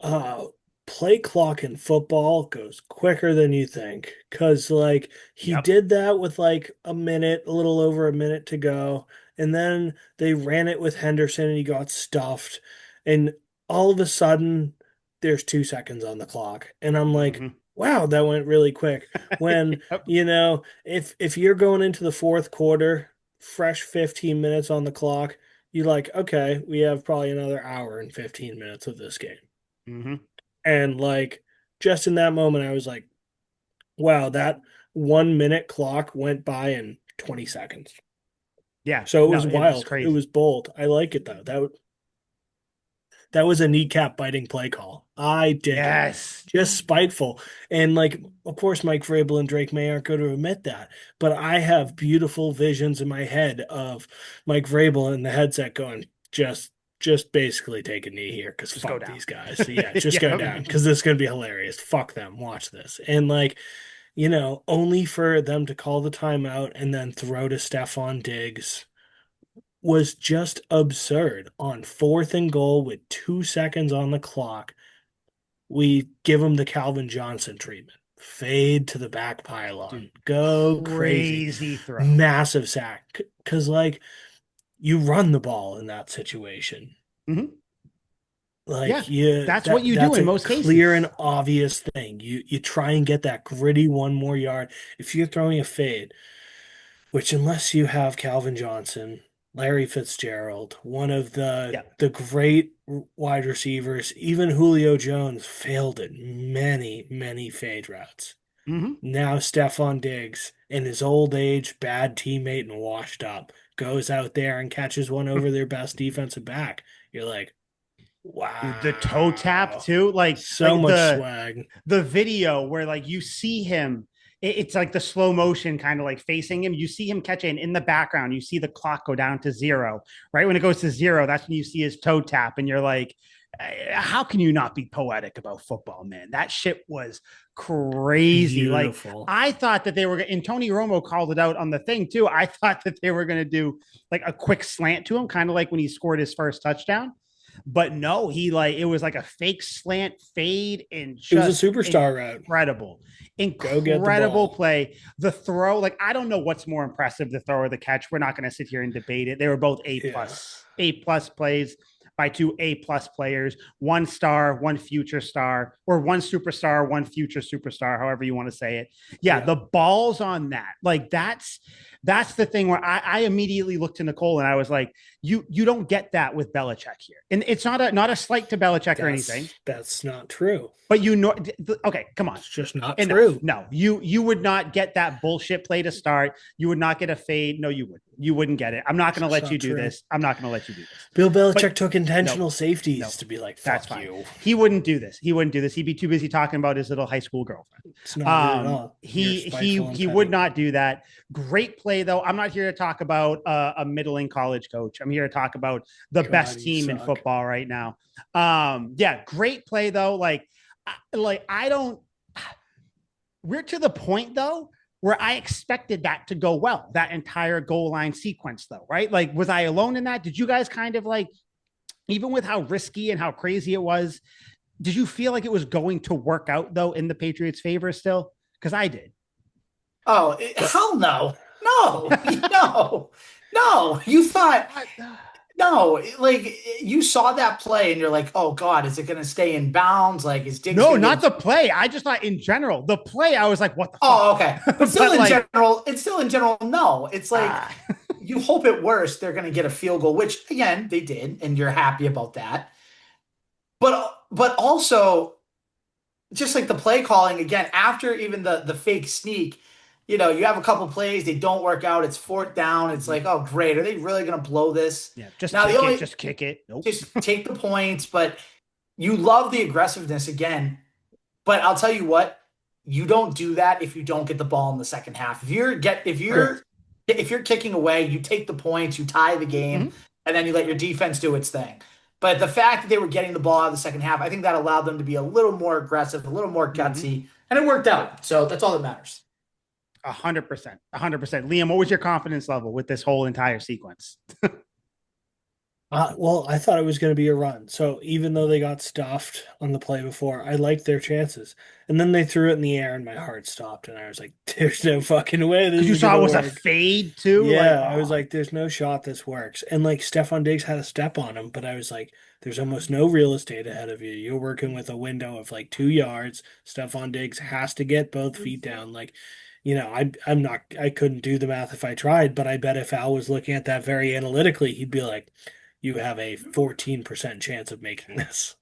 Speaker 3: uh, play clock in football goes quicker than you think. Because like he
Speaker 1: Yep.
Speaker 3: did that with like a little over a minute to go, and then they ran it with Henderson and he got stuffed, and all of a sudden there's 2 seconds on the clock, and I'm like,
Speaker 1: Mhm.
Speaker 3: wow, that went really quick. When
Speaker 1: Yep.
Speaker 3: if you're going into the fourth quarter, fresh 15 minutes on the clock, you're like, okay, we have probably another hour and 15 minutes of this game.
Speaker 1: Mm-hmm.
Speaker 3: And like just in that moment, I was like, wow, that 1 minute clock went by in 20 seconds.
Speaker 1: Yeah,
Speaker 3: So it
Speaker 1: no,
Speaker 3: was
Speaker 1: it was
Speaker 3: wild. It
Speaker 1: crazy.
Speaker 3: was bold. I like it though. That was a kneecap biting play call. I dig it.
Speaker 1: Yes.
Speaker 3: Just spiteful. And like, of course, Mike Vrabel and Drake May aren't going to admit that. But I have beautiful visions in my head of Mike Vrabel in the headset going, just basically take a knee here because
Speaker 1: Just go
Speaker 3: fuck
Speaker 1: down.
Speaker 3: these guys. So yeah, just go
Speaker 1: Yeah.
Speaker 3: down because this is going to be hilarious. Fuck them. Watch this. And like, only for them to call the timeout and then throw to Stephon Diggs was just absurd. On fourth and goal with 2 seconds on the clock, we give him the Calvin Johnson treatment. Fade to the back pylon.
Speaker 1: Dude,
Speaker 3: Go crazy.
Speaker 1: crazy throw.
Speaker 3: Massive sack. Because, like, you run the ball in that situation.
Speaker 1: Hmm. Yeah,
Speaker 3: Like, you
Speaker 1: that's what you do
Speaker 3: that's
Speaker 1: in
Speaker 3: a
Speaker 1: most
Speaker 3: clear
Speaker 1: cases.
Speaker 3: and obvious thing. You try and get that gritty 1 more yard. If you're throwing a fade, which unless you have Calvin Johnson, Larry Fitzgerald, one of the
Speaker 1: Yeah.
Speaker 3: the great wide receivers, even Julio Jones failed at many, many fade routes.
Speaker 1: Hmm.
Speaker 3: Now Stephon Diggs, in his old age, bad teammate and washed up, goes out there and catches one over their best defensive back. You're like,
Speaker 1: Dude, the toe tap
Speaker 3: wow,
Speaker 1: too,
Speaker 3: so
Speaker 1: like
Speaker 3: much swag.
Speaker 1: the video where like you see him, it's like the slow motion kind of like facing him. You see him catch it, and in the background, you see the clock go down to zero. Right when it goes to zero, that's when you see his toe tap, and you're like, how can you not be poetic about football, man? That shit was crazy. Like
Speaker 3: Beautiful.
Speaker 1: I thought that they were, and Tony Romo called it out on the thing too. I thought that they were going to do like a quick slant to him, kind of like when he scored his first touchdown. But no, he like it was like a fake slant fade and
Speaker 3: It was a
Speaker 1: just
Speaker 3: superstar route.
Speaker 1: incredible,
Speaker 3: Go get the
Speaker 1: incredible
Speaker 3: ball.
Speaker 1: play. The throw, like I don't know what's more impressive, the throw or the catch. We're not going to sit here and debate it. They were both
Speaker 3: Yeah.
Speaker 1: A plus plays by two A plus players, one star, one future star, or one superstar, one future superstar, however you want to say it. Yeah,
Speaker 3: Yeah.
Speaker 1: the balls on that, like that's the thing where I immediately looked to Nicole and I was like, you don't get that with Belichick here, and it's not a slight to Belichick or anything,
Speaker 3: That's not true.
Speaker 1: but okay, come on.
Speaker 3: It's just not
Speaker 1: Enough.
Speaker 3: true.
Speaker 1: No, you would not get that bullshit play to start. You would not get a fade. No, you would. You wouldn't get it. I'm not
Speaker 3: It's
Speaker 1: going to
Speaker 3: just
Speaker 1: let you
Speaker 3: not
Speaker 1: do
Speaker 3: true.
Speaker 1: this. I'm not going to let you do this.
Speaker 3: Bill
Speaker 1: But
Speaker 3: Belichick took
Speaker 1: no,
Speaker 3: intentional
Speaker 1: no,
Speaker 3: safeties to be like,
Speaker 1: that's
Speaker 3: fuck
Speaker 1: fine.
Speaker 3: you.
Speaker 1: He wouldn't do this. He wouldn't do this. He'd be too busy talking about his little high school girlfriend.
Speaker 3: It's not it at all. You're
Speaker 1: He
Speaker 3: spiteful and
Speaker 1: he would
Speaker 3: petty.
Speaker 1: not do that. Great play though. I'm not here to talk about a middling college coach. I'm here to talk about the
Speaker 3: God,
Speaker 1: best
Speaker 3: you
Speaker 1: team in
Speaker 3: suck.
Speaker 1: football right now. Yeah, great play though. Like I don't. We're to the point though where I expected that to go well. That entire goal line sequence though, right? Like, was I alone in that? Did you guys kind of like, even with how risky and how crazy it was, did you feel like it was going to work out though in the Patriots' favor still? Because I did.
Speaker 2: Oh, hell no. No. No. No. You thought no, like you saw that play and you're like, "Oh God, is it going to stay in bounds? Like, is Diggs
Speaker 1: No,
Speaker 2: going to
Speaker 1: not
Speaker 2: get?"
Speaker 1: the play. I just thought in general the play. I was like, "What the fuck?"
Speaker 2: Oh, okay, but still,
Speaker 1: But
Speaker 2: in
Speaker 1: like,
Speaker 2: general, it's still in general. No, it's like
Speaker 1: uh,
Speaker 2: you hope at worst they're going to get a field goal, which again they did, and you're happy about that. But also just like the play calling again after even the fake sneak. You have a couple plays, they don't work out. It's fourth down. It's like, oh great, are they really going to blow this?
Speaker 1: yeah, just
Speaker 2: Now the
Speaker 1: kick it,
Speaker 2: only
Speaker 1: just kick it. Nope.
Speaker 2: just take the points, but you love the aggressiveness again. But I'll tell you what, you don't do that if you don't get the ball in the second half.
Speaker 3: Correct.
Speaker 2: If you're kicking away, you take the points, you tie the game,
Speaker 1: Mhm.
Speaker 2: and then you let your defense do its thing. But the fact that they were getting the ball out of the second half, I think that allowed them to be a little more aggressive, a little more
Speaker 1: Mhm.
Speaker 2: gutsy, and it worked out. So that's all that matters.
Speaker 1: 100%, 100%. Liam, what was your confidence level with this whole entire sequence?
Speaker 3: Well, I thought it was going to be a run. So even though they got stuffed on the play before, I liked their chances. And then they threw it in the air and my heart stopped. And I was like, there's no fucking way this
Speaker 1: Because you
Speaker 3: is
Speaker 1: saw
Speaker 3: going
Speaker 1: it
Speaker 3: to
Speaker 1: was a
Speaker 3: work.
Speaker 1: fade too. Like,
Speaker 3: Yeah, I was
Speaker 1: oh,
Speaker 3: like, there's no shot this works. And like Stephon Diggs had a step on him, but I was like, there's almost no real estate ahead of you. You're working with a window of like 2 yards. Stephon Diggs has to get both feet down. Like, I couldn't do the math if I tried, but I bet if Al was looking at that very analytically, he'd be like, you have a 14% chance of making this.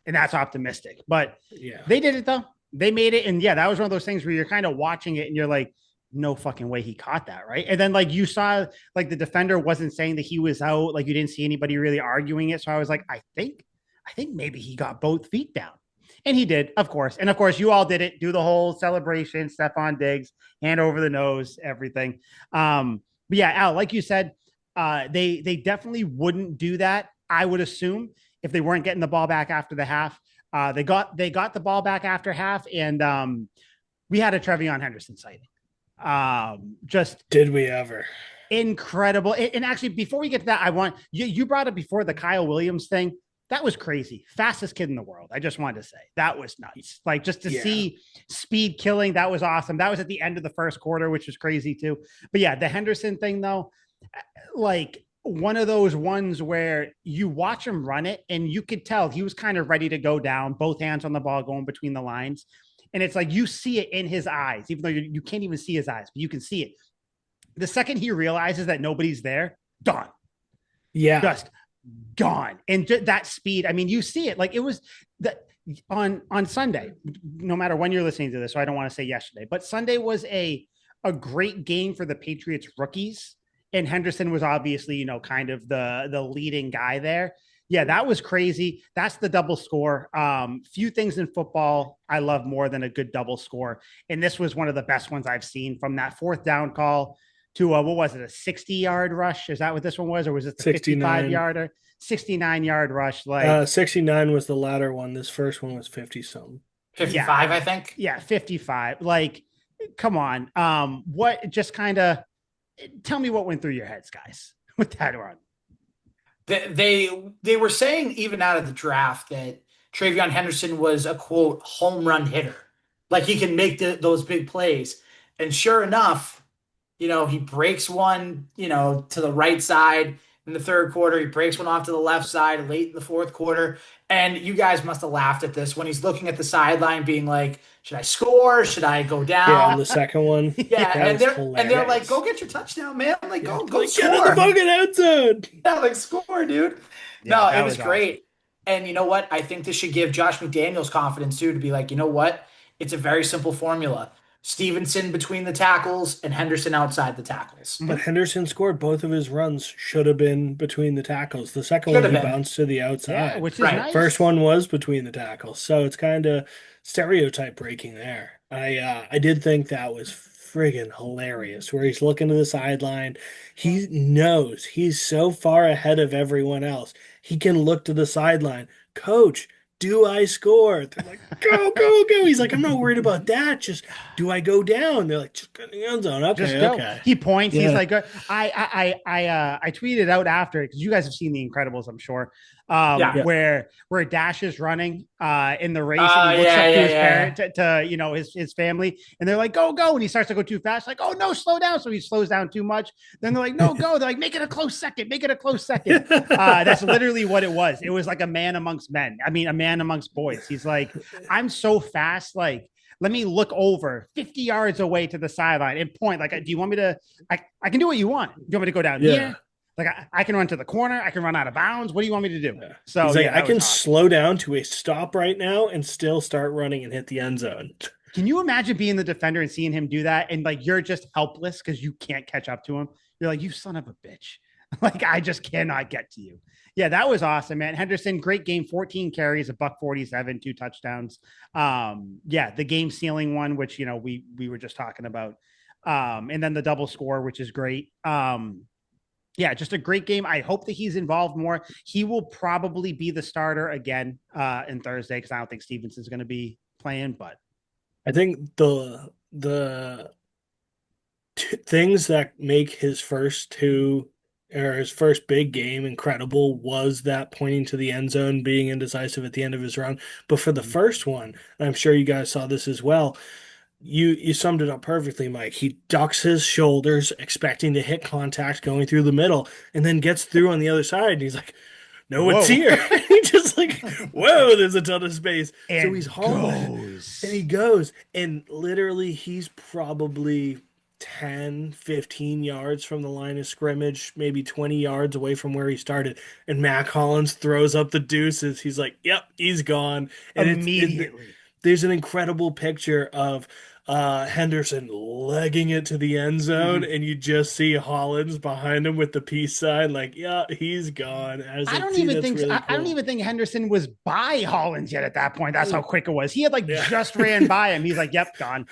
Speaker 1: and that's optimistic. But
Speaker 3: Yeah.
Speaker 1: they did it though. They made it, and yeah, that was one of those things where you're kind of watching it and you're like, no fucking way he caught that, right? And then like you saw like the defender wasn't saying that he was out, like you didn't see anybody really arguing it. So I was like, I think maybe he got both feet down. And he did, of course. And of course, you all did it, do the whole celebration, Stephon Diggs, hand over the nose, everything. But yeah, Al, like you said, they definitely wouldn't do that, I would assume, if they weren't getting the ball back after the half. They got the ball back after half, and we had a Trevion Henderson sighting. Just
Speaker 3: Did we ever?
Speaker 1: incredible. And actually, before we get to that, I want you brought up before the Kyle Williams thing. That was crazy. Fastest kid in the world. I just wanted to say that was nuts. Like just to see speed killing, that was awesome. That was at the end of the first quarter, which was crazy too. But yeah, the Henderson thing though, like one of those ones where you watch him run it and you could tell he was kind of ready to go down, both hands on the ball, going between the lines. And it's like you see it in his eyes, even though you can't even see his eyes, but you can see it. The second he realizes that nobody's there, gone.
Speaker 3: Yeah.
Speaker 1: Just gone. And that speed, I mean, you see it. Like it was that on Sunday, no matter when you're listening to this, so I don't want to say yesterday, but Sunday was a great game for the Patriots rookies. And Henderson was obviously, kind of the leading guy there. Yeah, that was crazy. That's the double score. Few things in football I love more than a good double score. And this was one of the best ones I've seen, from that fourth down call to what was it, a 60-yard rush? Is that what this one was? Or was it the
Speaker 3: 69.
Speaker 1: 55-yarder? 69-yard rush. Like
Speaker 3: 69 was the latter one. This first one was 50 something.
Speaker 2: 55, I think.
Speaker 1: Yeah, 55. Like, come on. What just kind of tell me what went through your heads, guys, with that run.
Speaker 2: They were saying even out of the draft that Travion Henderson was a quote home run hitter, like he can make those big plays. And sure enough, he breaks one, to the right side in the third quarter. He breaks one off to the left side late in the fourth quarter. And you guys must have laughed at this when he's looking at the sideline, being like, "Should I score? Should I go
Speaker 3: Yeah,
Speaker 2: down?"
Speaker 3: and the second one.
Speaker 2: Yeah,
Speaker 3: that
Speaker 2: and
Speaker 3: was
Speaker 2: they're like,
Speaker 3: hilarious.
Speaker 2: "Go get your touchdown, man! Like, go
Speaker 3: Like,
Speaker 2: score!
Speaker 3: get in the fucking end zone.
Speaker 2: Yeah, like score, dude."
Speaker 1: Yeah,
Speaker 2: No,
Speaker 1: that
Speaker 2: it was
Speaker 1: awesome.
Speaker 2: great. And you know what? I think this should give Josh McDaniels confidence too, to be like, you know what? It's a very simple formula. Stevenson between the tackles and Henderson outside the tackles.
Speaker 3: But Henderson scored both of his runs, should have been between the tackles. The second
Speaker 2: Should
Speaker 3: one,
Speaker 2: have
Speaker 3: he
Speaker 2: been.
Speaker 3: bounced to the
Speaker 1: Yeah,
Speaker 3: outside.
Speaker 1: which is
Speaker 2: Right.
Speaker 3: First
Speaker 1: nice.
Speaker 3: one was between the tackles. So it's kind of stereotype breaking there. I did think that was friggin' hilarious, where he's looking to the sideline. He knows he's so far ahead of everyone else. He can look to the sideline. Coach, do I score? They're like, go, go, go. He's like, I'm not worried about that. Just do I go down? They're like, just go in the end zone.
Speaker 1: Just
Speaker 3: Okay,
Speaker 1: go.
Speaker 3: okay.
Speaker 1: He points. He's
Speaker 3: Yeah.
Speaker 1: like, I tweeted out after, because you guys have seen The Incredibles, I'm sure.
Speaker 2: Yeah.
Speaker 3: Yeah.
Speaker 1: Where Dash is running in the race, and he looks
Speaker 2: Yeah,
Speaker 1: up to
Speaker 2: yeah,
Speaker 1: his
Speaker 2: yeah.
Speaker 1: parent, to his family, and they're like, go, go, and he starts to go too fast. Like, oh no, slow down. So he slows down too much. Then they're like, no, go. They're like, make it a close second. Make it a close second. That's literally what it was. It was like a man amongst men. I mean, a man amongst boys. He's like, I'm so fast. Like, let me look over 50 yards away to the sideline and point. Like, do you want me to? I can do what you want. Do you want me to go down
Speaker 3: Yeah.
Speaker 1: here? Like, I can run to the corner. I can run out of bounds. What do you want me to do?
Speaker 3: Yeah.
Speaker 1: So
Speaker 3: He's like,
Speaker 1: yeah,
Speaker 3: I
Speaker 1: that
Speaker 3: can
Speaker 1: was awesome.
Speaker 3: slow down to a stop right now and still start running and hit the end zone.
Speaker 1: Can you imagine being the defender and seeing him do that, and like you're just helpless because you can't catch up to him? You're like, you son of a bitch. Like, I just cannot get to you. Yeah, that was awesome, man. Henderson, great game. 14 carries, a buck 47, 2 touchdowns. Yeah, the game sealing one, which we were just talking about. And then the double score, which is great. Yeah, just a great game. I hope that he's involved more. He will probably be the starter again in Thursday, because I don't think Stevenson's going to be playing, but
Speaker 3: I think the things that make his first two or his first big game incredible was that pointing to the end zone, being indecisive at the end of his run. But for the first one, and I'm sure you guys saw this as well, you summed it up perfectly, Mike. He ducks his shoulders, expecting to hit contact going through the middle, and then gets through on the other side, and he's like, no one's
Speaker 1: Whoa.
Speaker 3: here. He just like, whoa, there's a ton of space.
Speaker 1: and
Speaker 3: So he's hauling.
Speaker 1: goes.
Speaker 3: And he goes, and literally, he's probably 10, 15 yards from the line of scrimmage, maybe 20 yards away from where he started. And Mac Hollins throws up the deuces. He's like, yep, he's gone. And
Speaker 1: Immediately.
Speaker 3: there's an incredible picture of Henderson legging it to the end zone,
Speaker 1: Mhm.
Speaker 3: and you just see Hollins behind him with the peace sign, like, yeah, he's gone. I was
Speaker 1: I
Speaker 3: like,
Speaker 1: don't
Speaker 3: dude,
Speaker 1: even
Speaker 3: that's
Speaker 1: think
Speaker 3: really
Speaker 1: I don't
Speaker 3: cool.
Speaker 1: even think Henderson was by Hollins yet at that point. That's how quick it was. He had like
Speaker 3: Yeah.
Speaker 1: just ran by him. He's like, "Yep, gone.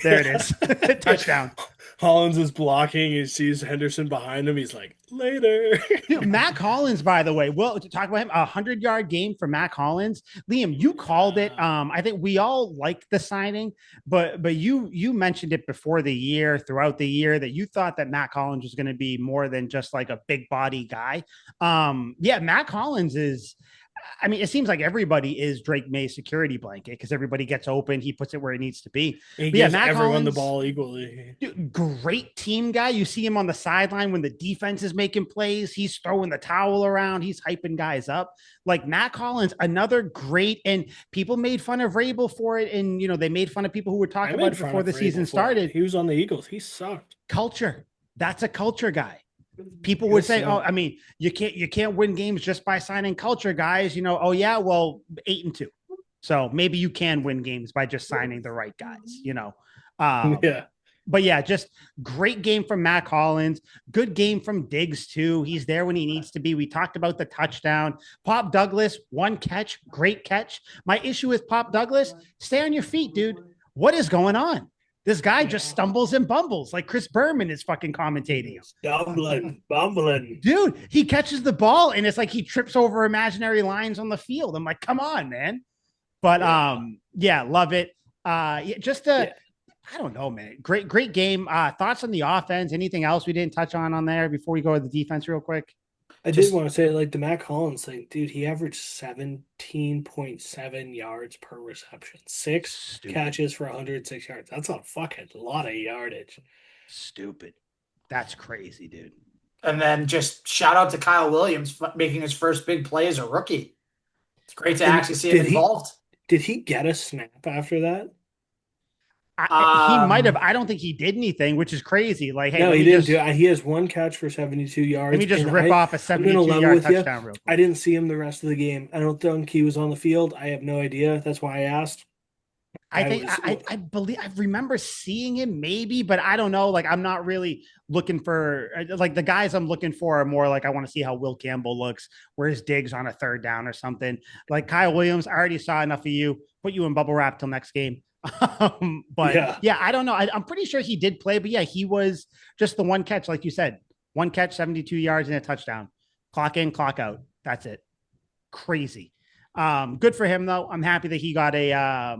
Speaker 1: There it
Speaker 3: Yeah.
Speaker 1: is,
Speaker 3: Yeah.
Speaker 1: touchdown."
Speaker 3: Hollins is blocking. He sees Henderson behind him. He's like, later.
Speaker 1: Dude, Mac Hollins, by the way, we'll talk about him. 100-yard game for Mac Hollins. Liam, you called it. I think we all liked the signing, but you mentioned it before the year, throughout the year, that you thought that Mac Hollins was going to be more than just like a big body guy. Yeah, Mac Hollins is. I mean, it seems like everybody is Drake May's security blanket because everybody gets open. He puts it where it needs to be.
Speaker 3: He
Speaker 1: But yeah,
Speaker 3: gives
Speaker 1: Mac
Speaker 3: everyone the
Speaker 1: Hollins,
Speaker 3: ball equally.
Speaker 1: dude, great team guy. You see him on the sideline when the defense is making plays. He's throwing the towel around. He's hyping guys up. Like Mac Hollins, another great. And people made fun of Rabel for it. And, they made fun of people who were
Speaker 3: I
Speaker 1: talking about
Speaker 3: made
Speaker 1: it
Speaker 3: fun
Speaker 1: before
Speaker 3: of
Speaker 1: the
Speaker 3: Vrabel
Speaker 1: season
Speaker 3: for it.
Speaker 1: started.
Speaker 3: He was on the Eagles. He sucked.
Speaker 1: Culture. That's a culture guy. People would
Speaker 3: Yes,
Speaker 1: say, "Oh,
Speaker 3: so.
Speaker 1: I mean, you can't win games just by signing culture guys." Oh yeah, well, 8-2. So maybe you can win games by just signing the right guys. Um,
Speaker 3: Yeah.
Speaker 1: but yeah, just great game from Mac Hollins. Good game from Diggs too. He's there when he needs to be. We talked about the touchdown. Pop Douglas, one catch, great catch. My issue with Pop Douglas, stay on your feet, dude. What is going on? This guy just stumbles and bumbles like Chris Berman is fucking commentating him.
Speaker 3: Stumbling, bumbling.
Speaker 1: Dude, he catches the ball and it's like he trips over imaginary lines on the field. I'm like, come on, man. But yeah, love it. Just a
Speaker 3: Yeah.
Speaker 1: I don't know, man. Great game. Thoughts on the offense? Anything else we didn't touch on there before we go to the defense real quick?
Speaker 3: I did
Speaker 2: Just
Speaker 3: want to say, like, the Mac Hollins thing, dude, he averaged 17.7 yards per reception, six
Speaker 1: Stupid.
Speaker 3: catches for 106 yards. That's a fucking lot of yardage.
Speaker 1: Stupid. That's crazy, dude.
Speaker 2: and then just shout out to Kyle Williams making his first big play as a rookie. It's great to
Speaker 3: And
Speaker 2: actually see him involved.
Speaker 3: did he get a snap after that?
Speaker 1: He might have.
Speaker 2: Um,
Speaker 1: I don't think he did anything, which is crazy. Like, hey,
Speaker 3: No,
Speaker 1: let
Speaker 3: he
Speaker 1: me
Speaker 3: didn't
Speaker 1: just
Speaker 3: do it. He has one catch for 72
Speaker 1: let
Speaker 3: yards.
Speaker 1: me just
Speaker 3: and
Speaker 1: rip off a
Speaker 3: I'm going to
Speaker 1: 72
Speaker 3: level
Speaker 1: yard
Speaker 3: with you.
Speaker 1: touchdown real quick.
Speaker 3: I didn't see him the rest of the game. I don't think he was on the field. I have no idea. That's why I asked.
Speaker 1: I think I believe I remember seeing him maybe, but I don't know. Like I'm not really looking for like the guys I'm looking for are more like I want to see how Will Campbell looks, where's Diggs on a third down or something. Like Kyle Williams, I already saw enough of you. Put you in bubble wrap till next game. But
Speaker 3: Yeah.
Speaker 1: yeah, I don't know. I'm pretty sure he did play, but yeah, he was just the one catch, like you said, one catch, 72 yards and a touchdown. Clock in, clock out. That's it. Crazy. Good for him though. I'm happy that he got a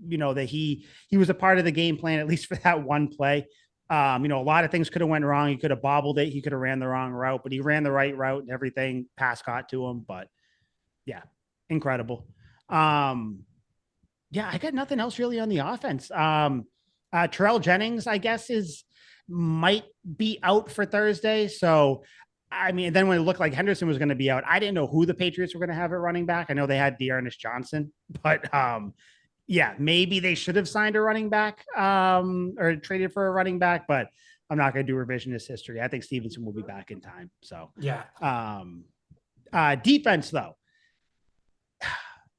Speaker 1: that he was a part of the game plan at least for that one play. A lot of things could have went wrong. He could have bobbled it. He could have ran the wrong route, but he ran the right route and everything. Pass got to him, but yeah, incredible. Yeah, I got nothing else really on the offense. Terrell Jennings, I guess, might be out for Thursday. So, I mean, then when it looked like Henderson was going to be out, I didn't know who the Patriots were going to have at running back. I know they had Dearness Johnson, but yeah, maybe they should have signed a running back or traded for a running back, but I'm not going to do revisionist history. I think Stevenson will be back in time. So,
Speaker 2: yeah.
Speaker 1: Defense, though,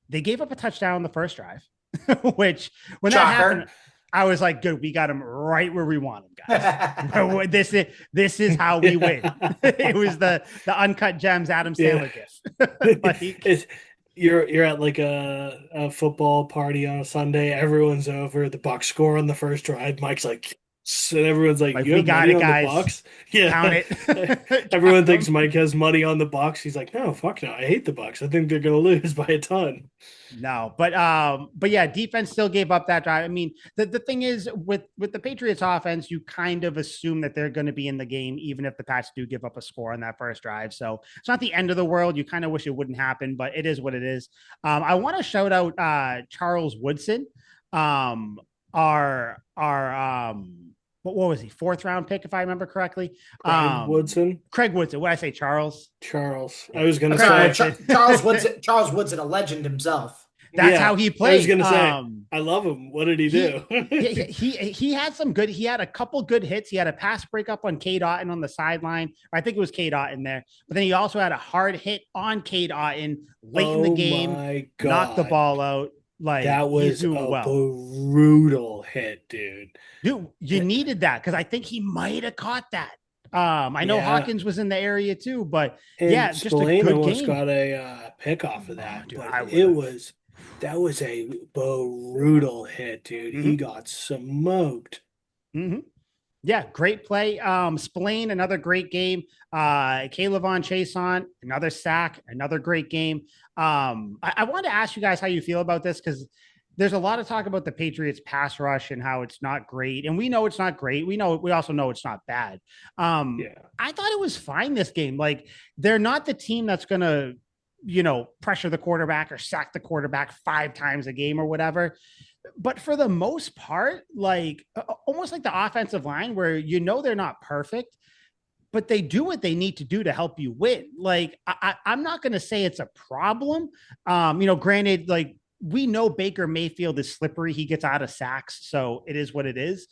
Speaker 1: they gave up a touchdown on the first drive, which when that happened, I was like, good, we got him right where we want him, guys. this is how we win. It was the uncut gems Adam Sandler gift.
Speaker 3: You're at like a football party on a Sunday. Everyone's over. The Bucs score on the first drive. Mike's like, and everyone's like, you
Speaker 1: we
Speaker 3: have
Speaker 1: got
Speaker 3: money
Speaker 1: it,
Speaker 3: on
Speaker 1: guys.
Speaker 3: the Bucs? Yeah.
Speaker 1: Count it.
Speaker 3: Everyone thinks Mike has money on the Bucs. He's like, no, fuck no. I hate the Bucs. I think they're gonna lose by a ton.
Speaker 1: No, but yeah, defense still gave up that drive. I mean, the thing is with the Patriots offense, you kind of assume that they're going to be in the game, even if the Pats do give up a score on that first drive. So it's not the end of the world. You kind of wish it wouldn't happen, but it is what it is. I want to shout out Charles Woodson, our what was he? 4th round pick, if I remember correctly.
Speaker 3: Craig Woodson.
Speaker 1: What did I say? Charles.
Speaker 3: I was gonna say
Speaker 2: Charles Woodson, a legend himself.
Speaker 1: that's how
Speaker 3: Yeah,
Speaker 1: he
Speaker 3: I was
Speaker 1: played.
Speaker 3: gonna say, I love him. What did he
Speaker 1: He
Speaker 3: do?
Speaker 1: he had some good. He had a couple good hits. He had a pass breakup on K Dotton on the sideline. I think it was K Dotton there. But then he also had a hard hit on K Dotton late in the
Speaker 3: Oh
Speaker 1: game,
Speaker 3: my
Speaker 1: knocked the
Speaker 3: God.
Speaker 1: ball out. Like
Speaker 3: That
Speaker 1: he's
Speaker 3: was
Speaker 1: doing
Speaker 3: a
Speaker 1: well.
Speaker 3: brutal hit, dude.
Speaker 1: Dude, you needed that because I think he might have caught that. I know
Speaker 3: Yeah.
Speaker 1: Hawkins was in the area too, but
Speaker 3: And
Speaker 1: yeah, just a
Speaker 3: Spillane
Speaker 1: good
Speaker 3: almost
Speaker 1: game.
Speaker 3: got a pick off of
Speaker 1: Oh,
Speaker 3: that,
Speaker 1: dude,
Speaker 3: but
Speaker 1: I would have.
Speaker 3: that was a brutal hit, dude. He
Speaker 1: Mm-hmm,
Speaker 3: got smoked.
Speaker 1: mm-hmm. Yeah, great play. Spillane, another great game. Caleb Chase on another sack, another great game. I wanted to ask you guys how you feel about this because there's a lot of talk about the Patriots pass rush and how it's not great. And we know it's not great. We also know it's not bad.
Speaker 3: Yeah.
Speaker 1: I thought it was fine this game. Like they're not the team that's gonna, pressure the quarterback or sack the quarterback 5 times a game or whatever. But for the most part, like almost like the offensive line, where they're not perfect, but they do what they need to do to help you win. Like I'm not going to say it's a problem. Granted, like we know Baker Mayfield is slippery; he gets out of sacks, so it is what it is.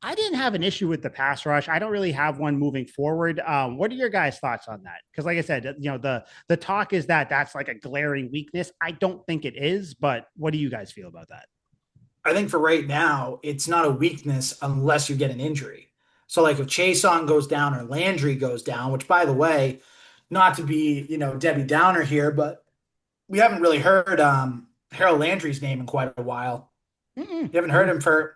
Speaker 1: I didn't have an issue with the pass rush. I don't really have one moving forward. What are your guys' thoughts on that? Because, like I said, the talk is that that's like a glaring weakness. I don't think it is, but what do you guys feel about that?
Speaker 2: I think for right now, it's not a weakness unless you get an injury. So like if Chason goes down or Landry goes down, which by the way, not to be, Debbie Downer here, but we haven't really heard Harold Landry's name in quite a while.
Speaker 1: Mm-mm.
Speaker 2: You haven't heard him for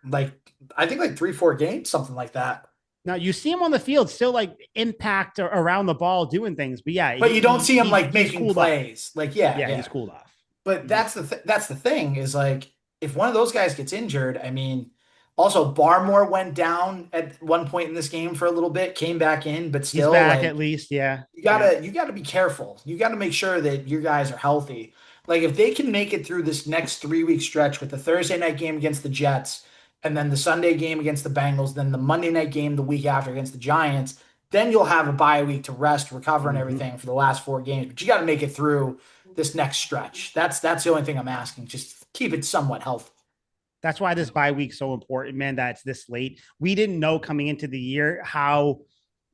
Speaker 2: I think like 3, 4 games, something like that.
Speaker 1: Now you see him on the field, still like impact around the ball, doing things. But yeah,
Speaker 2: But you don't see him like
Speaker 1: he's
Speaker 2: making
Speaker 1: cooled off.
Speaker 2: plays. Like, yeah,
Speaker 1: Yeah, he's
Speaker 2: yeah.
Speaker 1: cooled off.
Speaker 2: But
Speaker 1: Mhm.
Speaker 2: that's the thing is like if one of those guys gets injured, I mean, also Barmore went down at one point in this game for a little bit, came back in, but
Speaker 1: He's
Speaker 2: still
Speaker 1: back at
Speaker 2: like
Speaker 1: least. Yeah,
Speaker 2: you
Speaker 1: yeah.
Speaker 2: gotta be careful. You gotta make sure that your guys are healthy. Like if they can make it through this next 3 week stretch with the Thursday night game against the Jets, and then the Sunday game against the Bengals, then the Monday night game the week after against the Giants, then you'll have a bye week to rest, recover, and
Speaker 1: Hmm.
Speaker 2: everything for the last 4 games. But you got to make it through this next stretch. That's the only thing I'm asking. Just keep it somewhat healthy.
Speaker 1: That's why this bye week's so important, man. That it's this late. We didn't know coming into the year how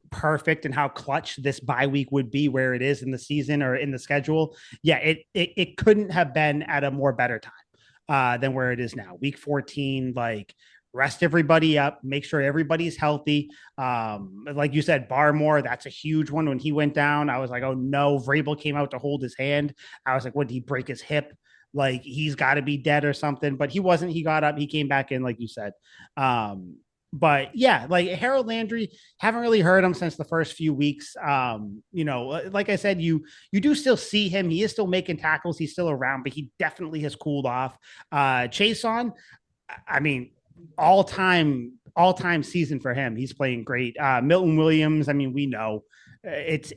Speaker 1: perfect and how clutch this bye week would be where it is in the season or in the schedule. Yeah, it couldn't have been at a more better time than where it is now. Week 14, like rest everybody up, make sure everybody's healthy. Like you said, Barmore, that's a huge one. When he went down, I was like, oh no, Vrabel came out to hold his hand. I was like, what, did he break his hip? Like he's got to be dead or something, but he wasn't. He got up, he came back in, like you said. But yeah, like Harold Landry, haven't really heard him since the first few weeks. Like I said, you do still see him. He is still making tackles. He's still around, but he definitely has cooled off. Chase on, I mean, all time season for him. He's playing great. Milton Williams, I mean, we know it's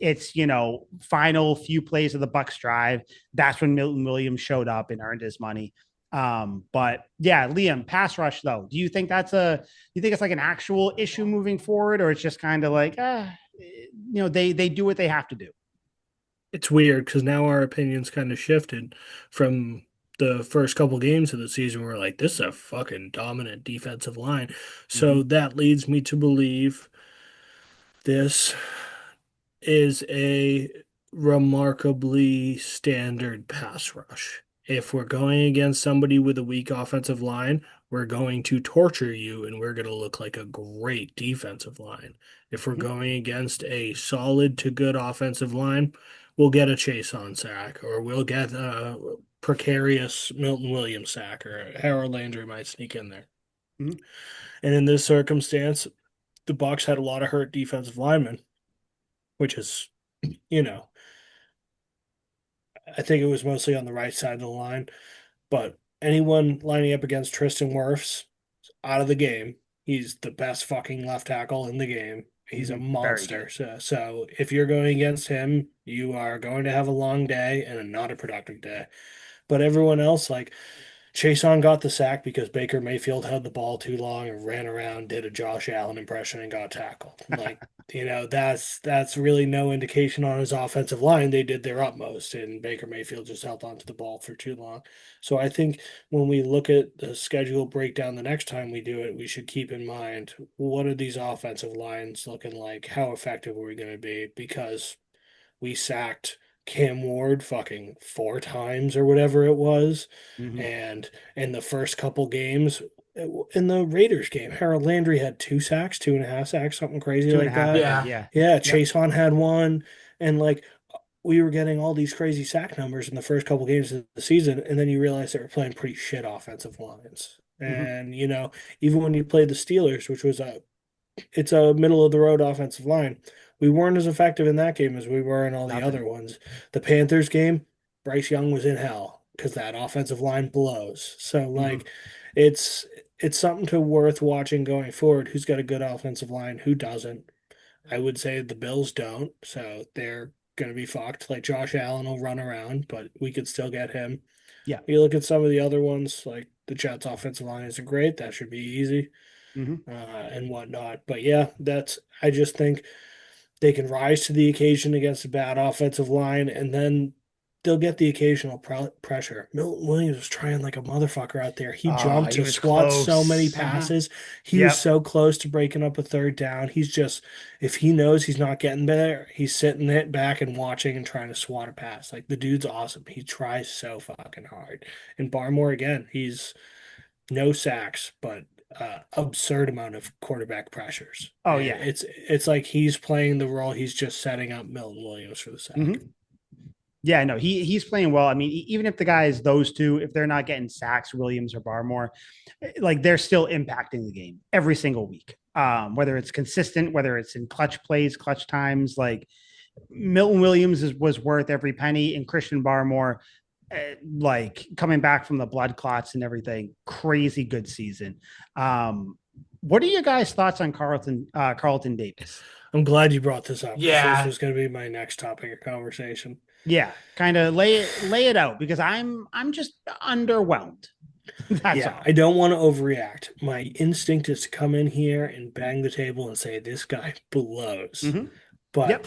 Speaker 1: final few plays of the Bucs drive. That's when Milton Williams showed up and earned his money. But yeah, Liam, pass rush though. Do you think you think it's like an actual issue moving forward, or it's just kind of like, they do what they have to do?
Speaker 3: It's weird because now our opinions kind of shifted from the first couple games of the season. We're like, this is a fucking dominant defensive line.
Speaker 1: Mm-hmm.
Speaker 3: So that leads me to believe this is a remarkably standard pass rush. If we're going against somebody with a weak offensive line, we're going to torture you and we're going to look like a great defensive line. If we're
Speaker 1: Mm-hmm.
Speaker 3: going against a solid to good offensive line, we'll get a chase on sack or we'll get a precarious Milton Williams sack or Harold Landry might sneak in there.
Speaker 1: Mm-hmm.
Speaker 3: And in this circumstance, the Bucs had a lot of hurt defensive linemen, which is, you know, I think it was mostly on the right side of the line, but anyone lining up against Tristan Wirfs out of the game. He's the best fucking left tackle in the game. He's a
Speaker 1: Mm-hmm. Very
Speaker 3: monster.
Speaker 1: good.
Speaker 3: So if you're going against him, you are going to have a long day and not a productive day. But everyone else, like Chason got the sack because Baker Mayfield held the ball too long and ran around, did a Josh Allen impression, and got tackled. Like, that's really no indication on his offensive line. They did their utmost, and Baker Mayfield just held onto the ball for too long. So I think when we look at the schedule breakdown the next time we do it, we should keep in mind what are these offensive lines looking like? How effective are we going to be? Because we sacked Cam Ward fucking 4 times or whatever it was.
Speaker 1: Mhm.
Speaker 3: And in the first couple games, in the Raiders game, Harold Landry had 2 sacks, 2.5 sacks, something crazy
Speaker 1: Two and a
Speaker 3: like
Speaker 1: half, I
Speaker 3: that.
Speaker 1: think.
Speaker 2: Yeah.
Speaker 1: Yeah.
Speaker 3: Yeah,
Speaker 1: Yep.
Speaker 3: Chase Chason had one. And like we were getting all these crazy sack numbers in the first couple games of the season, and then you realize they were playing pretty shit offensive lines.
Speaker 1: Mhm.
Speaker 3: And even when you played the Steelers, which was it's a middle of the road offensive line. We weren't as effective in that game as we were in all the
Speaker 1: Nothing.
Speaker 3: other ones. The Panthers game, Bryce Young was in hell because that offensive line blows. So
Speaker 1: Mhm.
Speaker 3: like it's it's something to worth watching going forward. Who's got a good offensive line? Who doesn't? I would say the Bills don't, so they're gonna be fucked. Like Josh Allen will run around, but we could still get him.
Speaker 1: Yeah.
Speaker 3: You look at some of the other ones, like the Jets' offensive line isn't great. That should be easy
Speaker 1: Mhm.
Speaker 3: and whatnot. But yeah, I just think they can rise to the occasion against a bad offensive line, and then they'll get the occasional pressure. Milton Williams was trying like a motherfucker out there. He
Speaker 1: Oh,
Speaker 3: jumped
Speaker 1: he
Speaker 3: to
Speaker 1: was
Speaker 3: swat so many
Speaker 1: close. Uh-huh.
Speaker 3: passes. He was
Speaker 1: Yep.
Speaker 3: so close to breaking up a third down. He's just, if he knows he's not getting there, he's sitting it back and watching and trying to swat a pass. Like the dude's awesome. He tries so fucking hard. And Barmore again, he's no sacks, but absurd amount of quarterback pressures.
Speaker 1: Oh
Speaker 3: And
Speaker 1: yeah.
Speaker 3: it's like he's playing the role. He's just setting up Milton Williams for the sack.
Speaker 1: Mhm. Yeah, no, he's playing well. I mean, even if the guys those two, if they're not getting sacks, Williams or Barmore, like they're still impacting the game every single week. Whether it's consistent, whether it's in clutch plays, clutch times, like Milton Williams was worth every penny, and Christian Barmore, like coming back from the blood clots and everything, crazy good season. What are your guys' thoughts on Carlton Davis?
Speaker 3: I'm glad you brought this up because this
Speaker 2: Yeah.
Speaker 3: was going to be my next topic of conversation.
Speaker 1: Yeah, kind of lay it out because I'm just underwhelmed. That's
Speaker 3: Yeah,
Speaker 1: all.
Speaker 3: I don't want to overreact. My instinct is to come in here and bang the table and say this guy blows.
Speaker 1: Mm-hmm.
Speaker 3: But
Speaker 1: Yep.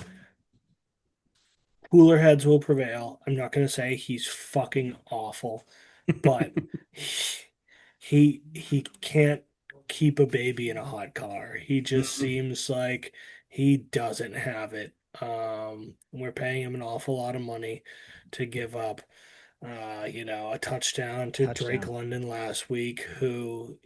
Speaker 3: cooler heads will prevail. I'm not going to say he's fucking awful, but he can't keep a baby in a hot car. He just
Speaker 2: Mhm.
Speaker 3: seems like he doesn't have it. We're paying him an awful lot of money to give up a touchdown to Drake
Speaker 1: Touchdown.
Speaker 3: London last week, who,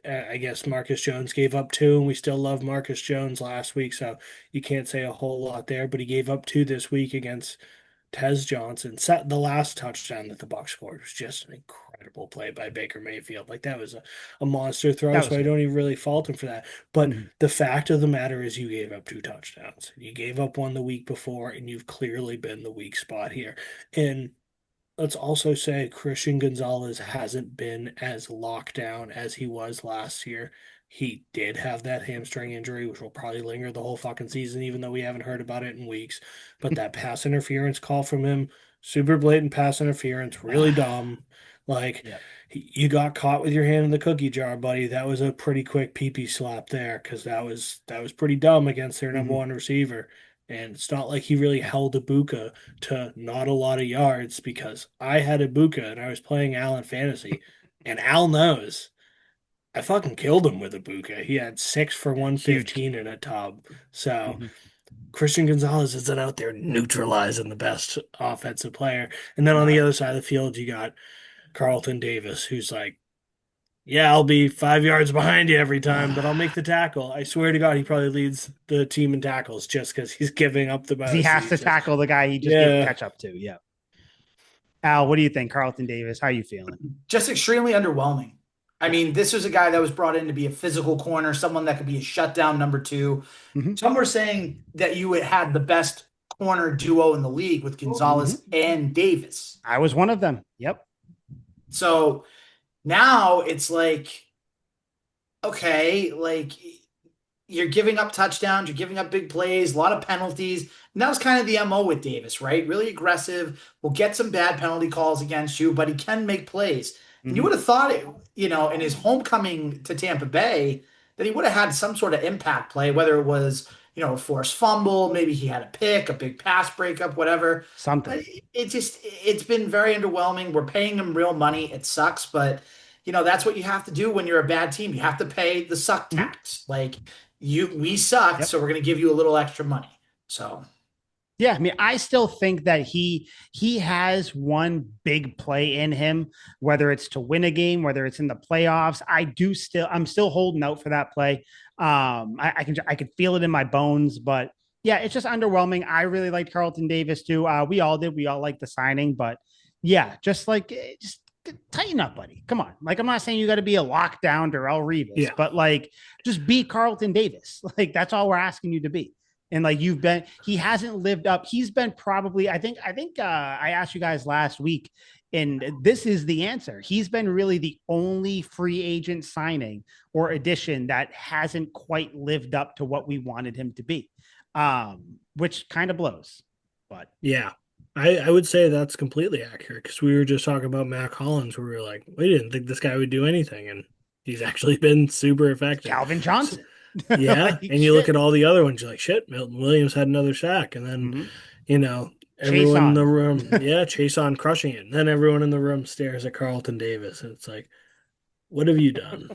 Speaker 3: I guess Marcus Jones gave up 2, and we still love Marcus Jones last week, so you can't say a whole lot there, but he gave up 2 this week against Tez Johnson. Set the last touchdown that the Bucs scored was just an incredible play by Baker Mayfield. Like that was a monster throw,
Speaker 1: That
Speaker 3: so
Speaker 1: was
Speaker 3: I
Speaker 1: good.
Speaker 3: don't even really fault him for that. But
Speaker 1: Mhm.
Speaker 3: the fact of the matter is you gave up 2 touchdowns. You gave up one the week before, and you've clearly been the weak spot here. And let's also say Christian Gonzalez hasn't been as locked down as he was last year. He did have that hamstring injury, which will probably linger the whole fucking season, even though we haven't heard about it in weeks. But that pass interference call from him, super blatant pass interference, really dumb. Like,
Speaker 1: Yep.
Speaker 3: you got caught with your hand in the cookie jar, buddy. That was a pretty quick pee-pee slap there because that was pretty dumb against their number
Speaker 1: Mhm.
Speaker 3: one receiver. And it's not like he really held Ibuka to not a lot of yards because I had Ibuka and I was playing Al in fantasy, and Al knows I fucking killed him with Ibuka. He had 6 for
Speaker 1: Huge.
Speaker 3: 115 in a tub. So
Speaker 1: Mhm.
Speaker 3: Christian Gonzalez isn't out there neutralizing the best offensive player. And then on the
Speaker 1: Not
Speaker 3: other side of the field, you got Carlton Davis, who's like, yeah, I'll be 5 yards behind you every time, but I'll make the tackle. I swear to God, he probably leads the team in tackles just because he's giving up the
Speaker 1: he
Speaker 3: most.
Speaker 1: has to
Speaker 3: He's just,
Speaker 1: tackle the guy he just gave
Speaker 3: yeah.
Speaker 1: catch up to. Yeah. Al, what do you think, Carlton Davis? How are you feeling?
Speaker 2: Just extremely underwhelming. I mean, this was a guy that was brought in to be a physical corner, someone that could be a shutdown number two.
Speaker 1: Hmm.
Speaker 2: Some were saying that you had the best corner duo in the league with
Speaker 1: Hmm.
Speaker 2: Gonzalez and Davis.
Speaker 1: I was one of them. Yep.
Speaker 2: So now it's like, okay, like you're giving up touchdowns, you're giving up big plays, a lot of penalties. And that was kind of the MO with Davis, right? Really aggressive, will get some bad penalty calls against you, but he can make plays. And you would have thought, in his homecoming to Tampa Bay, that he would have had some sort of impact play, whether it was, a forced fumble, maybe he had a pick, a big pass breakup, whatever.
Speaker 1: Something.
Speaker 2: It's been very underwhelming. We're paying him real money. It sucks, but that's what you have to do when you're a bad team. You have to pay the suck
Speaker 1: Mhm.
Speaker 2: tax. Like we sucked,
Speaker 1: Yep.
Speaker 2: so we're going to give you a little extra money. So.
Speaker 1: Yeah, I mean, I still think that he has one big play in him, whether it's to win a game, whether it's in the playoffs. I'm still holding out for that play. I can feel it in my bones, but yeah, it's just underwhelming. I really liked Carlton Davis too. We all did. We all liked the signing, but yeah, just tighten up, buddy. Come on. Like, I'm not saying you got to be a lockdown Darrell Revis,
Speaker 3: Yeah.
Speaker 1: but like, just be Carlton Davis. Like, that's all we're asking you to be. And like he hasn't lived up. He's been probably, I asked you guys last week, and this is the answer. He's been really the only free agent signing or addition that hasn't quite lived up to what we wanted him to be, which kind of blows. But
Speaker 3: Yeah. I would say that's completely accurate because we were just talking about Mac Hollins where we were like, we didn't think this guy would do anything, and he's actually been super effective.
Speaker 1: Calvin Johnson.
Speaker 3: Yeah,
Speaker 1: Like,
Speaker 3: and you look
Speaker 1: shit.
Speaker 3: at all the other ones, you're like, shit, Milton Williams had another sack, and then
Speaker 1: Mhm. Chase
Speaker 3: everyone in the
Speaker 1: on.
Speaker 3: room, yeah, Chase on crushing it, and then everyone in the room stares at Carlton Davis, and it's like, what have you done?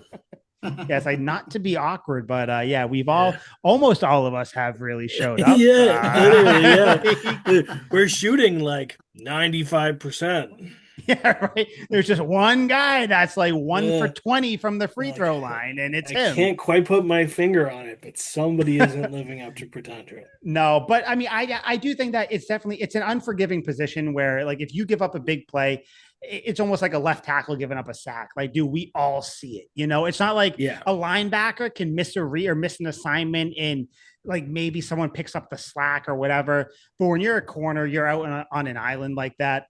Speaker 1: Yes, like not to be awkward, but yeah, we've
Speaker 3: Yeah,
Speaker 1: almost all of us have really showed up.
Speaker 3: yeah, literally, yeah.
Speaker 1: Like,
Speaker 3: We're shooting like 95%.
Speaker 1: yeah, right. There's just one guy that's like 1 for
Speaker 3: Yeah,
Speaker 1: 20 from the free
Speaker 3: like
Speaker 1: throw line, and it's
Speaker 3: I
Speaker 1: him.
Speaker 3: can't quite put my finger on it, but somebody isn't living up to potential.
Speaker 1: No, but I mean, I do think that it's an unforgiving position where like if you give up a big play, it's almost like a left tackle giving up a sack. Like, do we all see it? It's not like
Speaker 3: Yeah,
Speaker 1: a linebacker can miss or miss an assignment and like maybe someone picks up the slack or whatever. But when you're a corner, you're out on an island like that.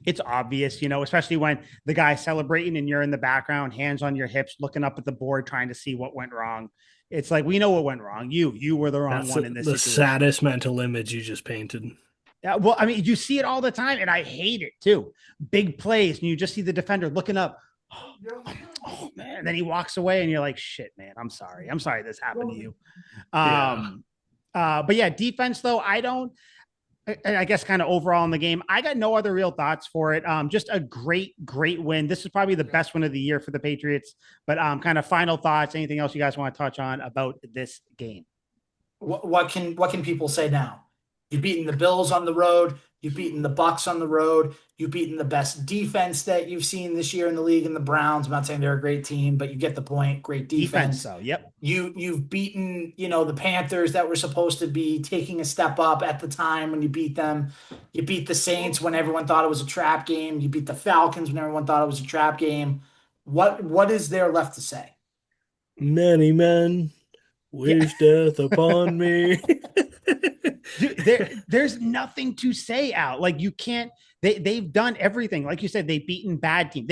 Speaker 1: It's obvious, especially when the guy's celebrating and you're in the background, hands on your hips, looking up at the board, trying to see what went wrong. It's like, we know what went wrong. You were the wrong
Speaker 3: that's
Speaker 1: one in this
Speaker 3: the
Speaker 1: situation.
Speaker 3: saddest mental image you just painted.
Speaker 1: Yeah, well, I mean, you see it all the time, and I hate it too. Big plays, and you just see the defender looking up. Oh man, and then he walks away, and you're like, "Shit, man, I'm sorry. I'm sorry this happened to you."
Speaker 3: Yeah.
Speaker 1: But yeah, defense though, I don't. And I guess kind of overall in the game, I got no other real thoughts for it. Just a great win. This is probably the best win of the year for the Patriots. But kind of final thoughts. Anything else you guys want to touch on about this game?
Speaker 2: What can people say now? You've beaten the Bills on the road. You've beaten the Bucs on the road. You've beaten the best defense that you've seen this year in the league in the Browns. I'm not saying they're a great team, but you get the point. Great defense.
Speaker 1: So, yep.
Speaker 2: You've beaten, the Panthers that were supposed to be taking a step up at the time when you beat them. You beat the Saints when everyone thought it was a trap game. You beat the Falcons when everyone thought it was a trap game. What is there left to say?
Speaker 3: Many men
Speaker 1: Yeah.
Speaker 3: wish death upon me.
Speaker 1: Dude, there's nothing to say out. Like you can't. They've done everything. Like you said, they've beaten bad teams.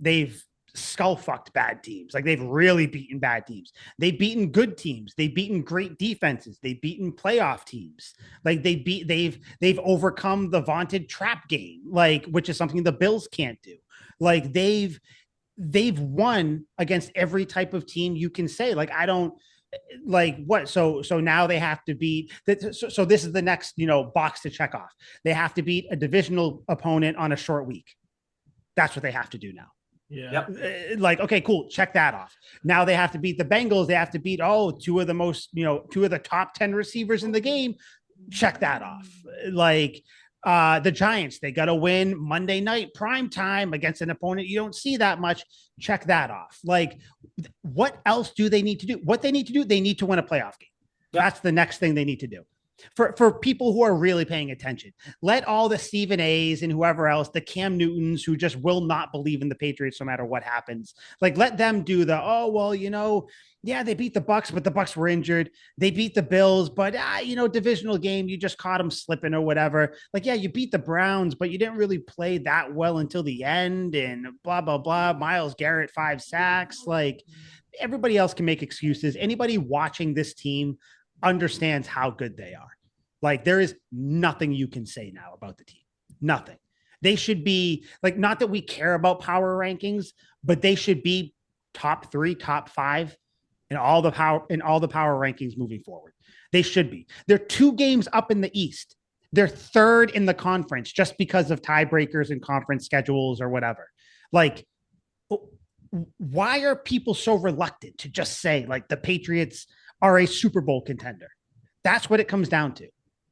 Speaker 1: They've skull fucked bad teams. Like they've really beaten bad teams. They've beaten good teams. They've beaten great defenses. They've beaten playoff teams. Like they've overcome the vaunted trap game. Like which is something the Bills can't do. Like they've won against every type of team you can say. Like I don't like what so now they have to beat that. So this is the next box to check off. They have to beat a divisional opponent on a short week. That's what they have to do now.
Speaker 3: Yeah.
Speaker 2: Yep.
Speaker 1: Like, okay, cool, check that off. Now they have to beat the Bengals. They have to beat two of the top 10 receivers in the game. Check that off. Like the Giants, they got to win Monday night prime time against an opponent you don't see that much. Check that off. Like, what else do they need to do? What they need to do, they need to win a playoff game. Yep. That's the next thing they need to do. For people who are really paying attention, let all the Stephen A's and whoever else, the Cam Newtons who just will not believe in the Patriots no matter what happens, like let them do yeah, they beat the Bucs, but the Bucs were injured. They beat the Bills, but divisional game, you just caught them slipping or whatever. Like, yeah, you beat the Browns, but you didn't really play that well until the end and blah, blah, blah. Myles Garrett, 5 sacks. Like everybody else can make excuses. Anybody watching this team understands how good they are. Like there is nothing you can say now about the team. Nothing. They should be like, not that we care about power rankings, but they should be top three, top five in all the power rankings moving forward. They should be. They're 2 games up in the East. They're third in the conference just because of tiebreakers and conference schedules or whatever. Like, why are people so reluctant to just say like the Patriots are a Super Bowl contender? That's what it comes down to.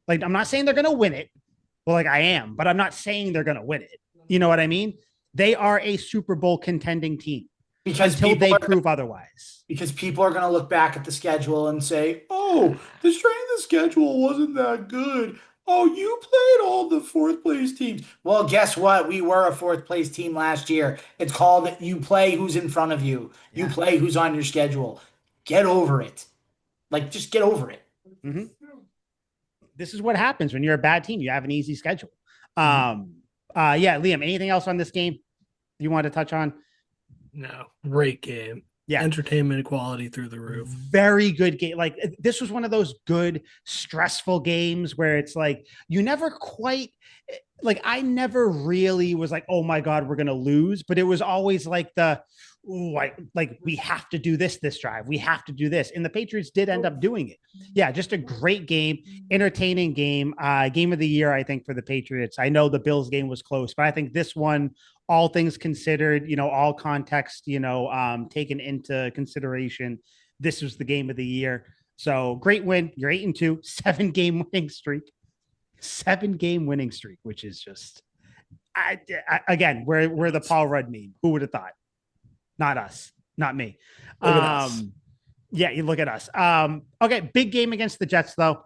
Speaker 1: Like, I'm not saying they're going to win it. Well, like I am, but I'm not saying they're going to win it. You know what I mean? They are a Super Bowl contending team
Speaker 2: because
Speaker 1: until
Speaker 2: people
Speaker 1: they
Speaker 2: are
Speaker 1: prove otherwise.
Speaker 2: because people are going to look back at the schedule and say, "Oh, the strength of the schedule wasn't that good. Oh, you played all the fourth place teams." Well, guess what? We were a fourth place team last year. It's called you play who's in front of you. You
Speaker 1: Yeah.
Speaker 2: play who's on your schedule. Get over it. Like, just get over it.
Speaker 1: Mm-hmm. This is what happens when you're a bad team. You have an easy schedule. Yeah, Liam, anything else on this game you want to touch on?
Speaker 3: No, great game.
Speaker 1: Yeah.
Speaker 3: Entertainment quality through the roof.
Speaker 1: Very good game. Like, this was one of those good, stressful games where it's like, you never quite, like, I never really was like, oh my God, we're going to lose. But it was always like like we have to do this drive. We have to do this. And the Patriots did end up doing it. Yeah, just a great game, entertaining game, game of the year, I think, for the Patriots. I know the Bills game was close, but I think this one, all things considered, all context, taken into consideration, this was the game of the year. So great win. You're 8-2, 7-game winning streak, 7-game winning streak, which is just, again, we're the Paul Rudd meme. Who would have thought? Not us, not me.
Speaker 3: Look at us.
Speaker 1: Yeah, you look at us. Okay, big game against the Jets, though.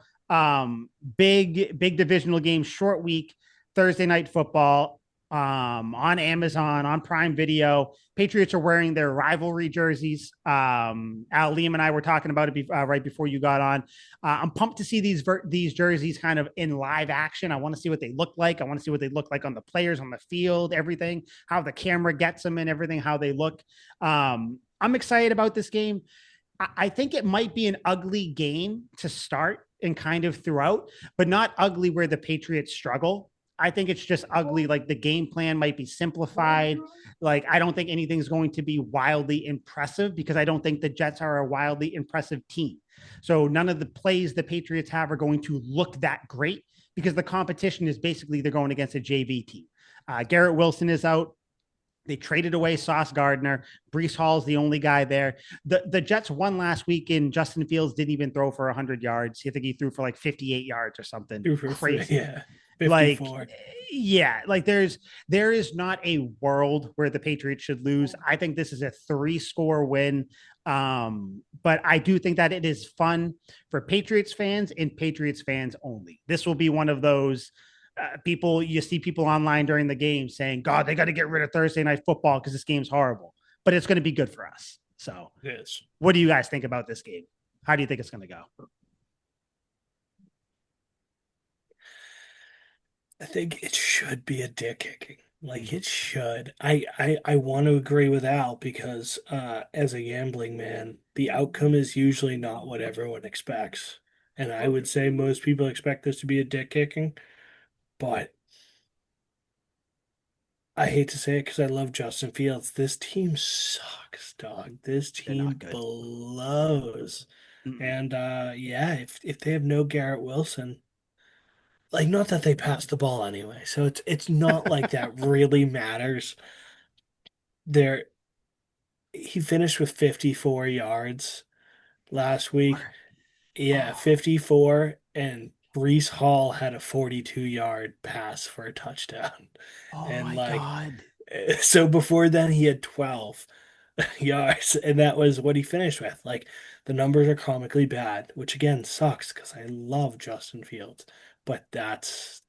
Speaker 1: Big divisional game, short week, Thursday night football, on Amazon, on Prime Video. Patriots are wearing their rivalry jerseys. Liam and I were talking about it right before you got on. I'm pumped to see these jerseys kind of in live action. I want to see what they look like. I want to see what they look like on the players, on the field, everything, how the camera gets them and everything, how they look. I'm excited about this game. I think it might be an ugly game to start and kind of throughout, but not ugly where the Patriots struggle. I think it's just ugly. Like, the game plan might be simplified. Like, I don't think anything's going to be wildly impressive because I don't think the Jets are a wildly impressive team. So none of the plays the Patriots have are going to look that great because the competition is basically they're going against a JV team. Garrett Wilson is out. They traded away Sauce Gardner. Breece Hall's the only guy there. The Jets won last week, and Justin Fields didn't even throw for 100 yards. I think he threw for like 58 yards or something crazy.
Speaker 3: Yeah. 54.
Speaker 1: Like, yeah, like there is not a world where the Patriots should lose. I think this is a 3-score win. But I do think that it is fun for Patriots fans and Patriots fans only. This will be one of those you see people online during the game saying, God, they got to get rid of Thursday night football because this game's horrible, but it's going to be good for us. So
Speaker 3: yes.
Speaker 1: What do you guys think about this game? How do you think it's going to go?
Speaker 3: I think it should be a dick kicking. Like, it should. I want to agree with Al because as a gambling man, the outcome is usually not what everyone expects. And I would say most people expect this to be a dick kicking, but I hate to say it because I love Justin Fields. This team sucks, dog. This team blows. And yeah, if they have no Garrett Wilson, like, not that they pass the ball anyway, so it's not like that really matters. There, he finished with 54 yards last week. Yeah, 54, and Breece Hall had a 42-yard pass for a touchdown.
Speaker 1: Oh
Speaker 3: And
Speaker 1: my
Speaker 3: like,
Speaker 1: God.
Speaker 3: so before then he had 12 yards, and that was what he finished with. Like, the numbers are comically bad, which again sucks because I love Justin Fields, but that's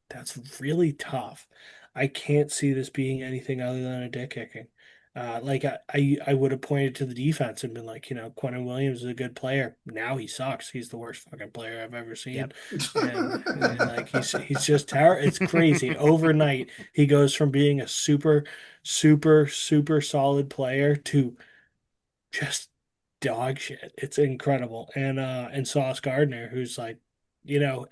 Speaker 3: really tough. I can't see this being anything other than a dick kicking. Like, I would have pointed to the defense and been like, Quentin Williams is a good player. Now he sucks. He's the worst fucking player I've ever seen.
Speaker 1: Yep.
Speaker 3: And like, he's just terrible. It's crazy. Overnight, he goes from being a super, super, super solid player to just dog shit. It's incredible. And Sauce Gardner, who's like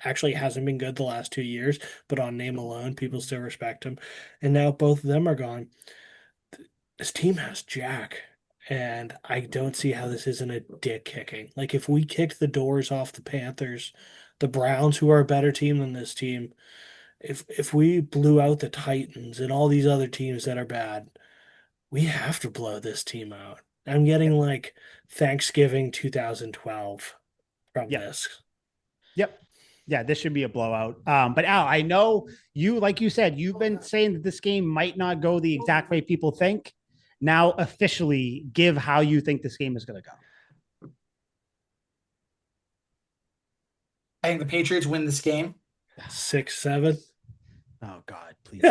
Speaker 3: actually hasn't been good the last 2 years, but on name alone, people still respect him. And now both of them are gone. This team has Jack, and I don't see how this isn't a dick kicking. Like if we kicked the doors off the Panthers, the Browns, who are a better team than this team, if we blew out the Titans and all these other teams that are bad, we have to blow this team out. I'm getting
Speaker 1: Yep.
Speaker 3: like Thanksgiving 2012 from
Speaker 1: Yep.
Speaker 3: this.
Speaker 1: Yep. Yeah, this should be a blowout. But Al, I know you, like you said, you've been saying that this game might not go the exact way people think. Now, officially, give how you think this game is going to go.
Speaker 2: I think the Patriots win this game.
Speaker 3: 6-7.
Speaker 1: Oh God, please.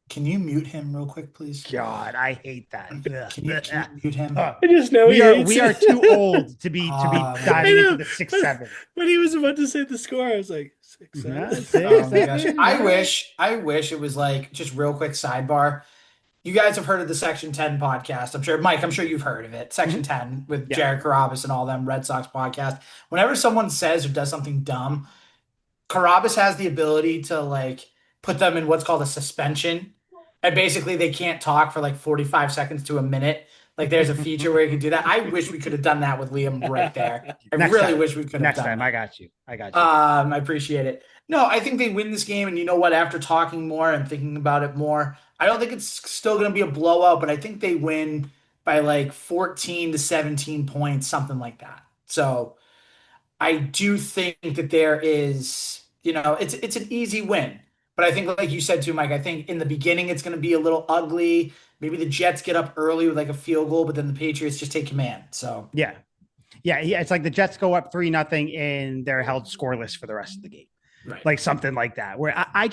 Speaker 2: Can you mute him real quick, please?
Speaker 1: God, I hate that.
Speaker 2: Can you mute him?
Speaker 3: I just know
Speaker 1: we are too old to be diving into the 6-7.
Speaker 3: When he was about to say the score, I was like 6-7.
Speaker 2: Oh my gosh. I wish it was like just real quick sidebar. You guys have heard of the Section 10 podcast. I'm sure, Mike, I'm sure you've heard of it. Section 10 with
Speaker 1: Yeah.
Speaker 2: Jared Carabas and all them Red Sox podcast. Whenever someone says or does something dumb, Carabas has the ability to like put them in what's called a suspension. And basically they can't talk for like 45 seconds to a minute. Like there's a feature where you can do that. I wish we could have done that with Liam right there. I really wish we could have
Speaker 1: Next
Speaker 2: done
Speaker 1: time,
Speaker 2: that.
Speaker 1: I got you. I got you.
Speaker 2: I appreciate it. No, I think they win this game, and you know what? After talking more and thinking about it more, I don't think it's still going to be a blowout, but I think they win by like 14 to 17 points, something like that. So I do think that there is, it's an easy win. But I think, like you said too, Mike, I think in the beginning it's going to be a little ugly. Maybe the Jets get up early with like a field goal, but then the Patriots just take command. So
Speaker 1: yeah. It's like the Jets go up 3-0 and they're held scoreless for the rest of the game.
Speaker 2: right.
Speaker 1: Like something like that, where I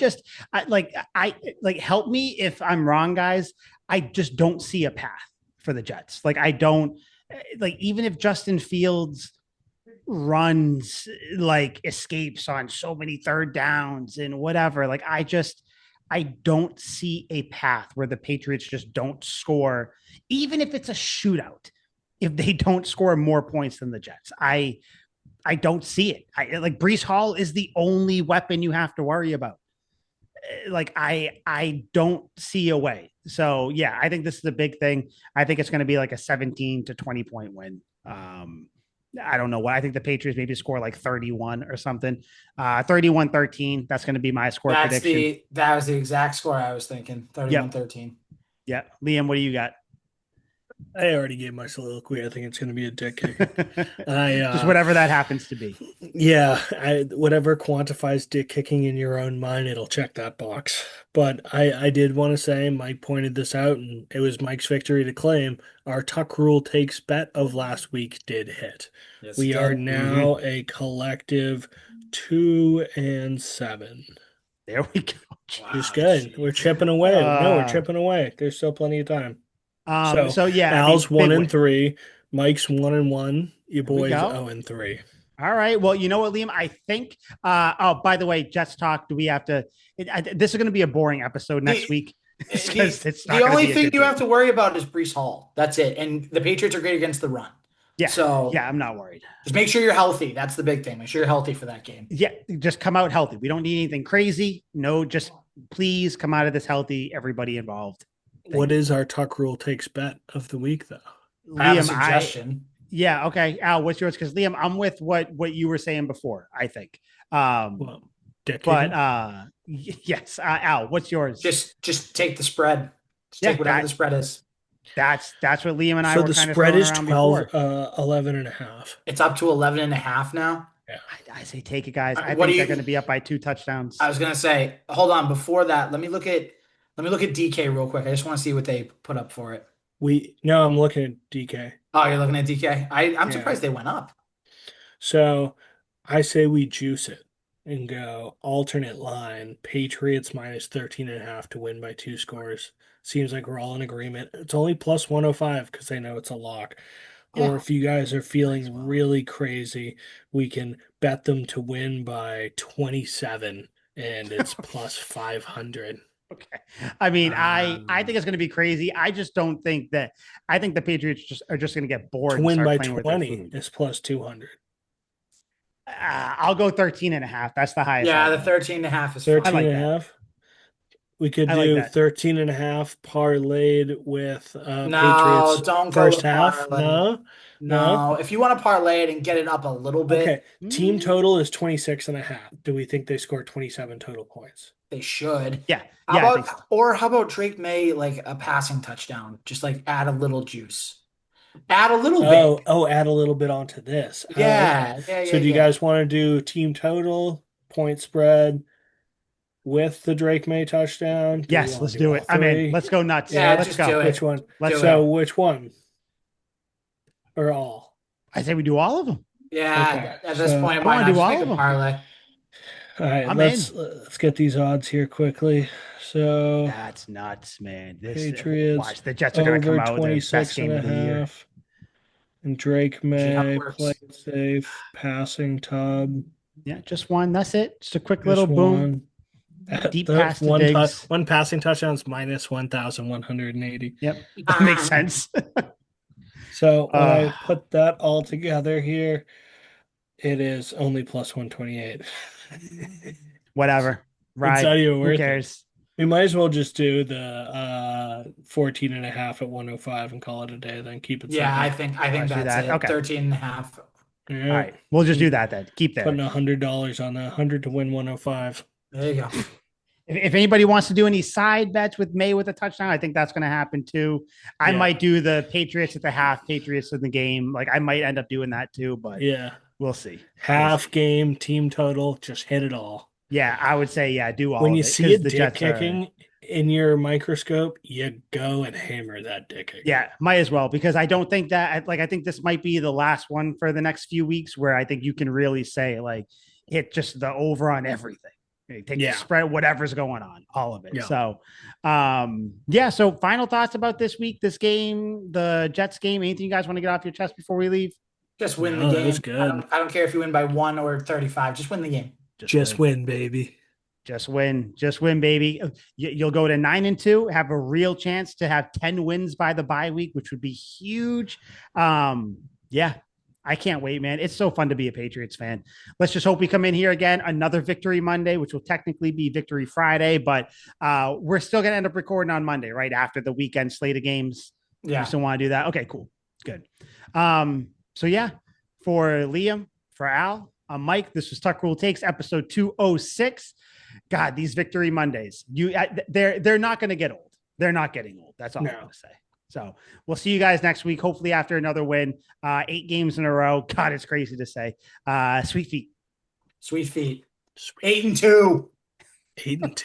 Speaker 1: help me if I'm wrong, guys. I just don't see a path for the Jets. Like I don't even if Justin Fields runs like escapes on so many third downs and whatever, like I don't see a path where the Patriots just don't score, even if it's a shootout. If they don't score more points than the Jets, I don't see it. Like Brees Hall is the only weapon you have to worry about. Like I don't see a way. So yeah, I think this is a big thing. I think it's going to be like a 17 to 20 point win. I don't know what. I think the Patriots maybe score like 31 or something. 31-13. That's going to be my score prediction.
Speaker 2: That was the exact score I was thinking. 31-13.
Speaker 1: Yeah. Liam, what do you got?
Speaker 3: I already gave my soliloquy. I think it's going to be a dick kick.
Speaker 1: Just whatever that happens to be.
Speaker 3: Yeah, whatever quantifies dick kicking in your own mind, it'll check that box. But I did want to say, Mike pointed this out, and it was Mike's victory to claim. Our Tuck Rule Takes bet of last week did hit.
Speaker 2: Yes,
Speaker 3: we are now a collective 2-7.
Speaker 1: There we go.
Speaker 3: It's good. We're chipping away. No, we're chipping away. There's still plenty of time.
Speaker 1: So yeah,
Speaker 3: Al's 1-3, Mike's 1-1, you boys 0-3.
Speaker 1: All right. Well, you know what, Liam? I think. By the way, Jets talk. Do we have to? This is going to be a boring episode next week.
Speaker 2: The only thing you have to worry about is Brees Hall. That's it. And the Patriots are great against the run.
Speaker 1: Yeah.
Speaker 2: So
Speaker 1: yeah, I'm not worried.
Speaker 2: Just make sure you're healthy. That's the big thing. Make sure you're healthy for that game.
Speaker 1: Yeah, just come out healthy. We don't need anything crazy. No, just please come out of this healthy. Everybody involved.
Speaker 3: What is our Tuck Rule Takes bet of the week, though?
Speaker 2: Liam, I have a suggestion.
Speaker 1: Yeah. Okay. Al, what's yours? Because Liam, I'm with what you were saying before. I think. Yes. Al, what's yours?
Speaker 2: Just take the spread. Take whatever the spread is.
Speaker 1: That's what Liam and I were kind of
Speaker 3: throwing around before. So the spread is 11.5.
Speaker 2: It's up to 11.5 now.
Speaker 3: Yeah.
Speaker 1: I say take it, guys. I think they're going to be up by 2 touchdowns.
Speaker 2: I was going to say, hold on. Before that, let me look at DK real quick. I just want to see what they put up for it.
Speaker 3: I'm looking at DK.
Speaker 2: Oh, you're looking at DK? I'm surprised they went up.
Speaker 3: So I say we juice it and go alternate line, Patriots minus 13.5 to win by 2 scores. Seems like we're all in agreement. It's only plus 105 because they know it's a lock. Yeah. Or if you guys are feeling really crazy, we can bet them to win by 27 and it's plus 500.
Speaker 1: Okay. I mean, I think it's going to be crazy. I just don't think that. I think the Patriots are just going to get bored.
Speaker 3: To win by 20 is plus 200.
Speaker 1: I'll go 13.5. That's the highest.
Speaker 2: Yeah,
Speaker 1: I'll
Speaker 2: the
Speaker 1: go.
Speaker 2: 13.5 is
Speaker 3: 13
Speaker 1: I
Speaker 2: fine.
Speaker 1: like
Speaker 3: and a
Speaker 1: that.
Speaker 3: half. We could
Speaker 1: I like
Speaker 3: do
Speaker 1: that.
Speaker 3: 13 and a half parlayed with
Speaker 2: No,
Speaker 3: Patriots
Speaker 2: don't go
Speaker 3: first
Speaker 2: with
Speaker 3: half.
Speaker 2: parlay.
Speaker 3: No, no.
Speaker 2: No, if you want to parlay it and get it up a little bit,
Speaker 3: Okay. Team
Speaker 1: Mm,
Speaker 3: total is 26 and a half. Do we think they score 27 total points?
Speaker 2: they should.
Speaker 1: yeah,
Speaker 2: How
Speaker 1: yeah, I think so.
Speaker 2: how about Drake May like a passing touchdown? Just like add a little juice. Add a little bit.
Speaker 3: Add a little bit onto this. Oh, okay.
Speaker 2: Yeah, yeah, yeah,
Speaker 3: So do you
Speaker 2: yeah.
Speaker 3: guys want to do team total, point spread with the Drake May touchdown? Do we
Speaker 1: Yes,
Speaker 3: want
Speaker 1: let's
Speaker 3: to do
Speaker 1: do
Speaker 3: all
Speaker 1: it. I'm in.
Speaker 3: three?
Speaker 1: Let's go nuts.
Speaker 2: Yeah,
Speaker 3: Yeah.
Speaker 1: Let's
Speaker 2: just do
Speaker 1: go.
Speaker 3: Which
Speaker 2: it.
Speaker 3: one?
Speaker 1: Let's
Speaker 2: Do
Speaker 3: So
Speaker 2: it.
Speaker 1: go.
Speaker 3: which one? Or all?
Speaker 1: I say we do all of them.
Speaker 3: Okay.
Speaker 2: Yeah, at this
Speaker 3: So
Speaker 2: point,
Speaker 1: I
Speaker 2: why
Speaker 1: want
Speaker 2: not
Speaker 1: to do
Speaker 2: just
Speaker 1: all
Speaker 2: make
Speaker 1: of
Speaker 2: a
Speaker 1: them.
Speaker 2: parlay?
Speaker 3: all right,
Speaker 1: I'm in.
Speaker 3: let's get these odds here quickly. So
Speaker 1: That's nuts, man. This
Speaker 3: Patriots
Speaker 1: watch the Jets are going to come
Speaker 3: over
Speaker 1: out with their best
Speaker 3: 26 and
Speaker 1: game
Speaker 3: a
Speaker 1: of the year.
Speaker 3: half. And Drake
Speaker 2: See how it
Speaker 3: May play
Speaker 2: works.
Speaker 3: it safe, passing tub,
Speaker 1: Yeah, just one. That's it. Just a quick little
Speaker 3: just
Speaker 1: boom,
Speaker 3: one. At
Speaker 1: deep
Speaker 3: the
Speaker 1: pass to Diggs.
Speaker 3: one passing touchdowns minus 1,180.
Speaker 1: Yep, that makes sense.
Speaker 3: So when I
Speaker 1: uh,
Speaker 3: put that all together here, it is only plus 128.
Speaker 1: Whatever.
Speaker 3: It's
Speaker 1: Ride.
Speaker 3: not even
Speaker 1: Who
Speaker 3: worth it.
Speaker 1: cares?
Speaker 3: We might as well just do the 14 and a half at 105 and call it a day, then keep it
Speaker 2: Yeah,
Speaker 3: simple.
Speaker 2: I think
Speaker 1: Let's do
Speaker 2: that's
Speaker 1: that.
Speaker 2: it.
Speaker 1: Okay.
Speaker 2: 13 and a half.
Speaker 1: All
Speaker 3: Yeah.
Speaker 1: right. We'll just do
Speaker 3: Keep
Speaker 1: that then. Keep there.
Speaker 3: putting $100 on that 100 to win 105.
Speaker 2: There you go.
Speaker 1: If anybody wants to do any side bets with May with a touchdown, I think that's going to happen too. I
Speaker 3: Yeah.
Speaker 1: might do the Patriots at the half, Patriots in the game. Like I might end up doing that too, but
Speaker 3: Yeah.
Speaker 1: we'll see.
Speaker 3: Half
Speaker 1: We'll see.
Speaker 3: game, team total, just hit it all.
Speaker 1: Yeah, I would say do all
Speaker 3: When
Speaker 1: of
Speaker 3: you
Speaker 1: it
Speaker 3: see a
Speaker 1: because the
Speaker 3: dick
Speaker 1: Jets are.
Speaker 3: kicking in your microscope, you go and hammer that dick kick.
Speaker 1: Yeah, might as well because I don't think that I think this might be the last one for the next few weeks where I think you can really say like hit just the over on everything. Take the spread, whatever's going on, all of it.
Speaker 3: Yeah.
Speaker 1: So, So final thoughts about this week, this game, the Jets game. Anything you guys want to get off your chest before we leave?
Speaker 2: Just win the
Speaker 3: No, that was
Speaker 2: game.
Speaker 3: good.
Speaker 2: I don't care if you win by 1 or 35. Just win the game.
Speaker 3: Just win, baby.
Speaker 1: Just win, baby. You'll go to 9-2, have a real chance to have 10 wins by the bye week, which would be huge. Yeah, I can't wait, man. It's so fun to be a Patriots fan. Let's just hope we come in here again, another Victory Monday, which will technically be Victory Friday, but we're still going to end up recording on Monday, right after the weekend slate of games.
Speaker 2: Yeah.
Speaker 1: You still want to do that? Okay, cool. Good. So yeah, for Liam, for Al, I'm Mike. This was Tuck Rule Takes, episode 206. God, these Victory Mondays, they're not going to get old. They're not getting old. That's all I'm going to say. So we'll see you guys next week. Hopefully after another win, 8 games in a row. God, it's crazy to say. Sweet feet.
Speaker 2: Sweet feet. 8-2.
Speaker 3: 8-2.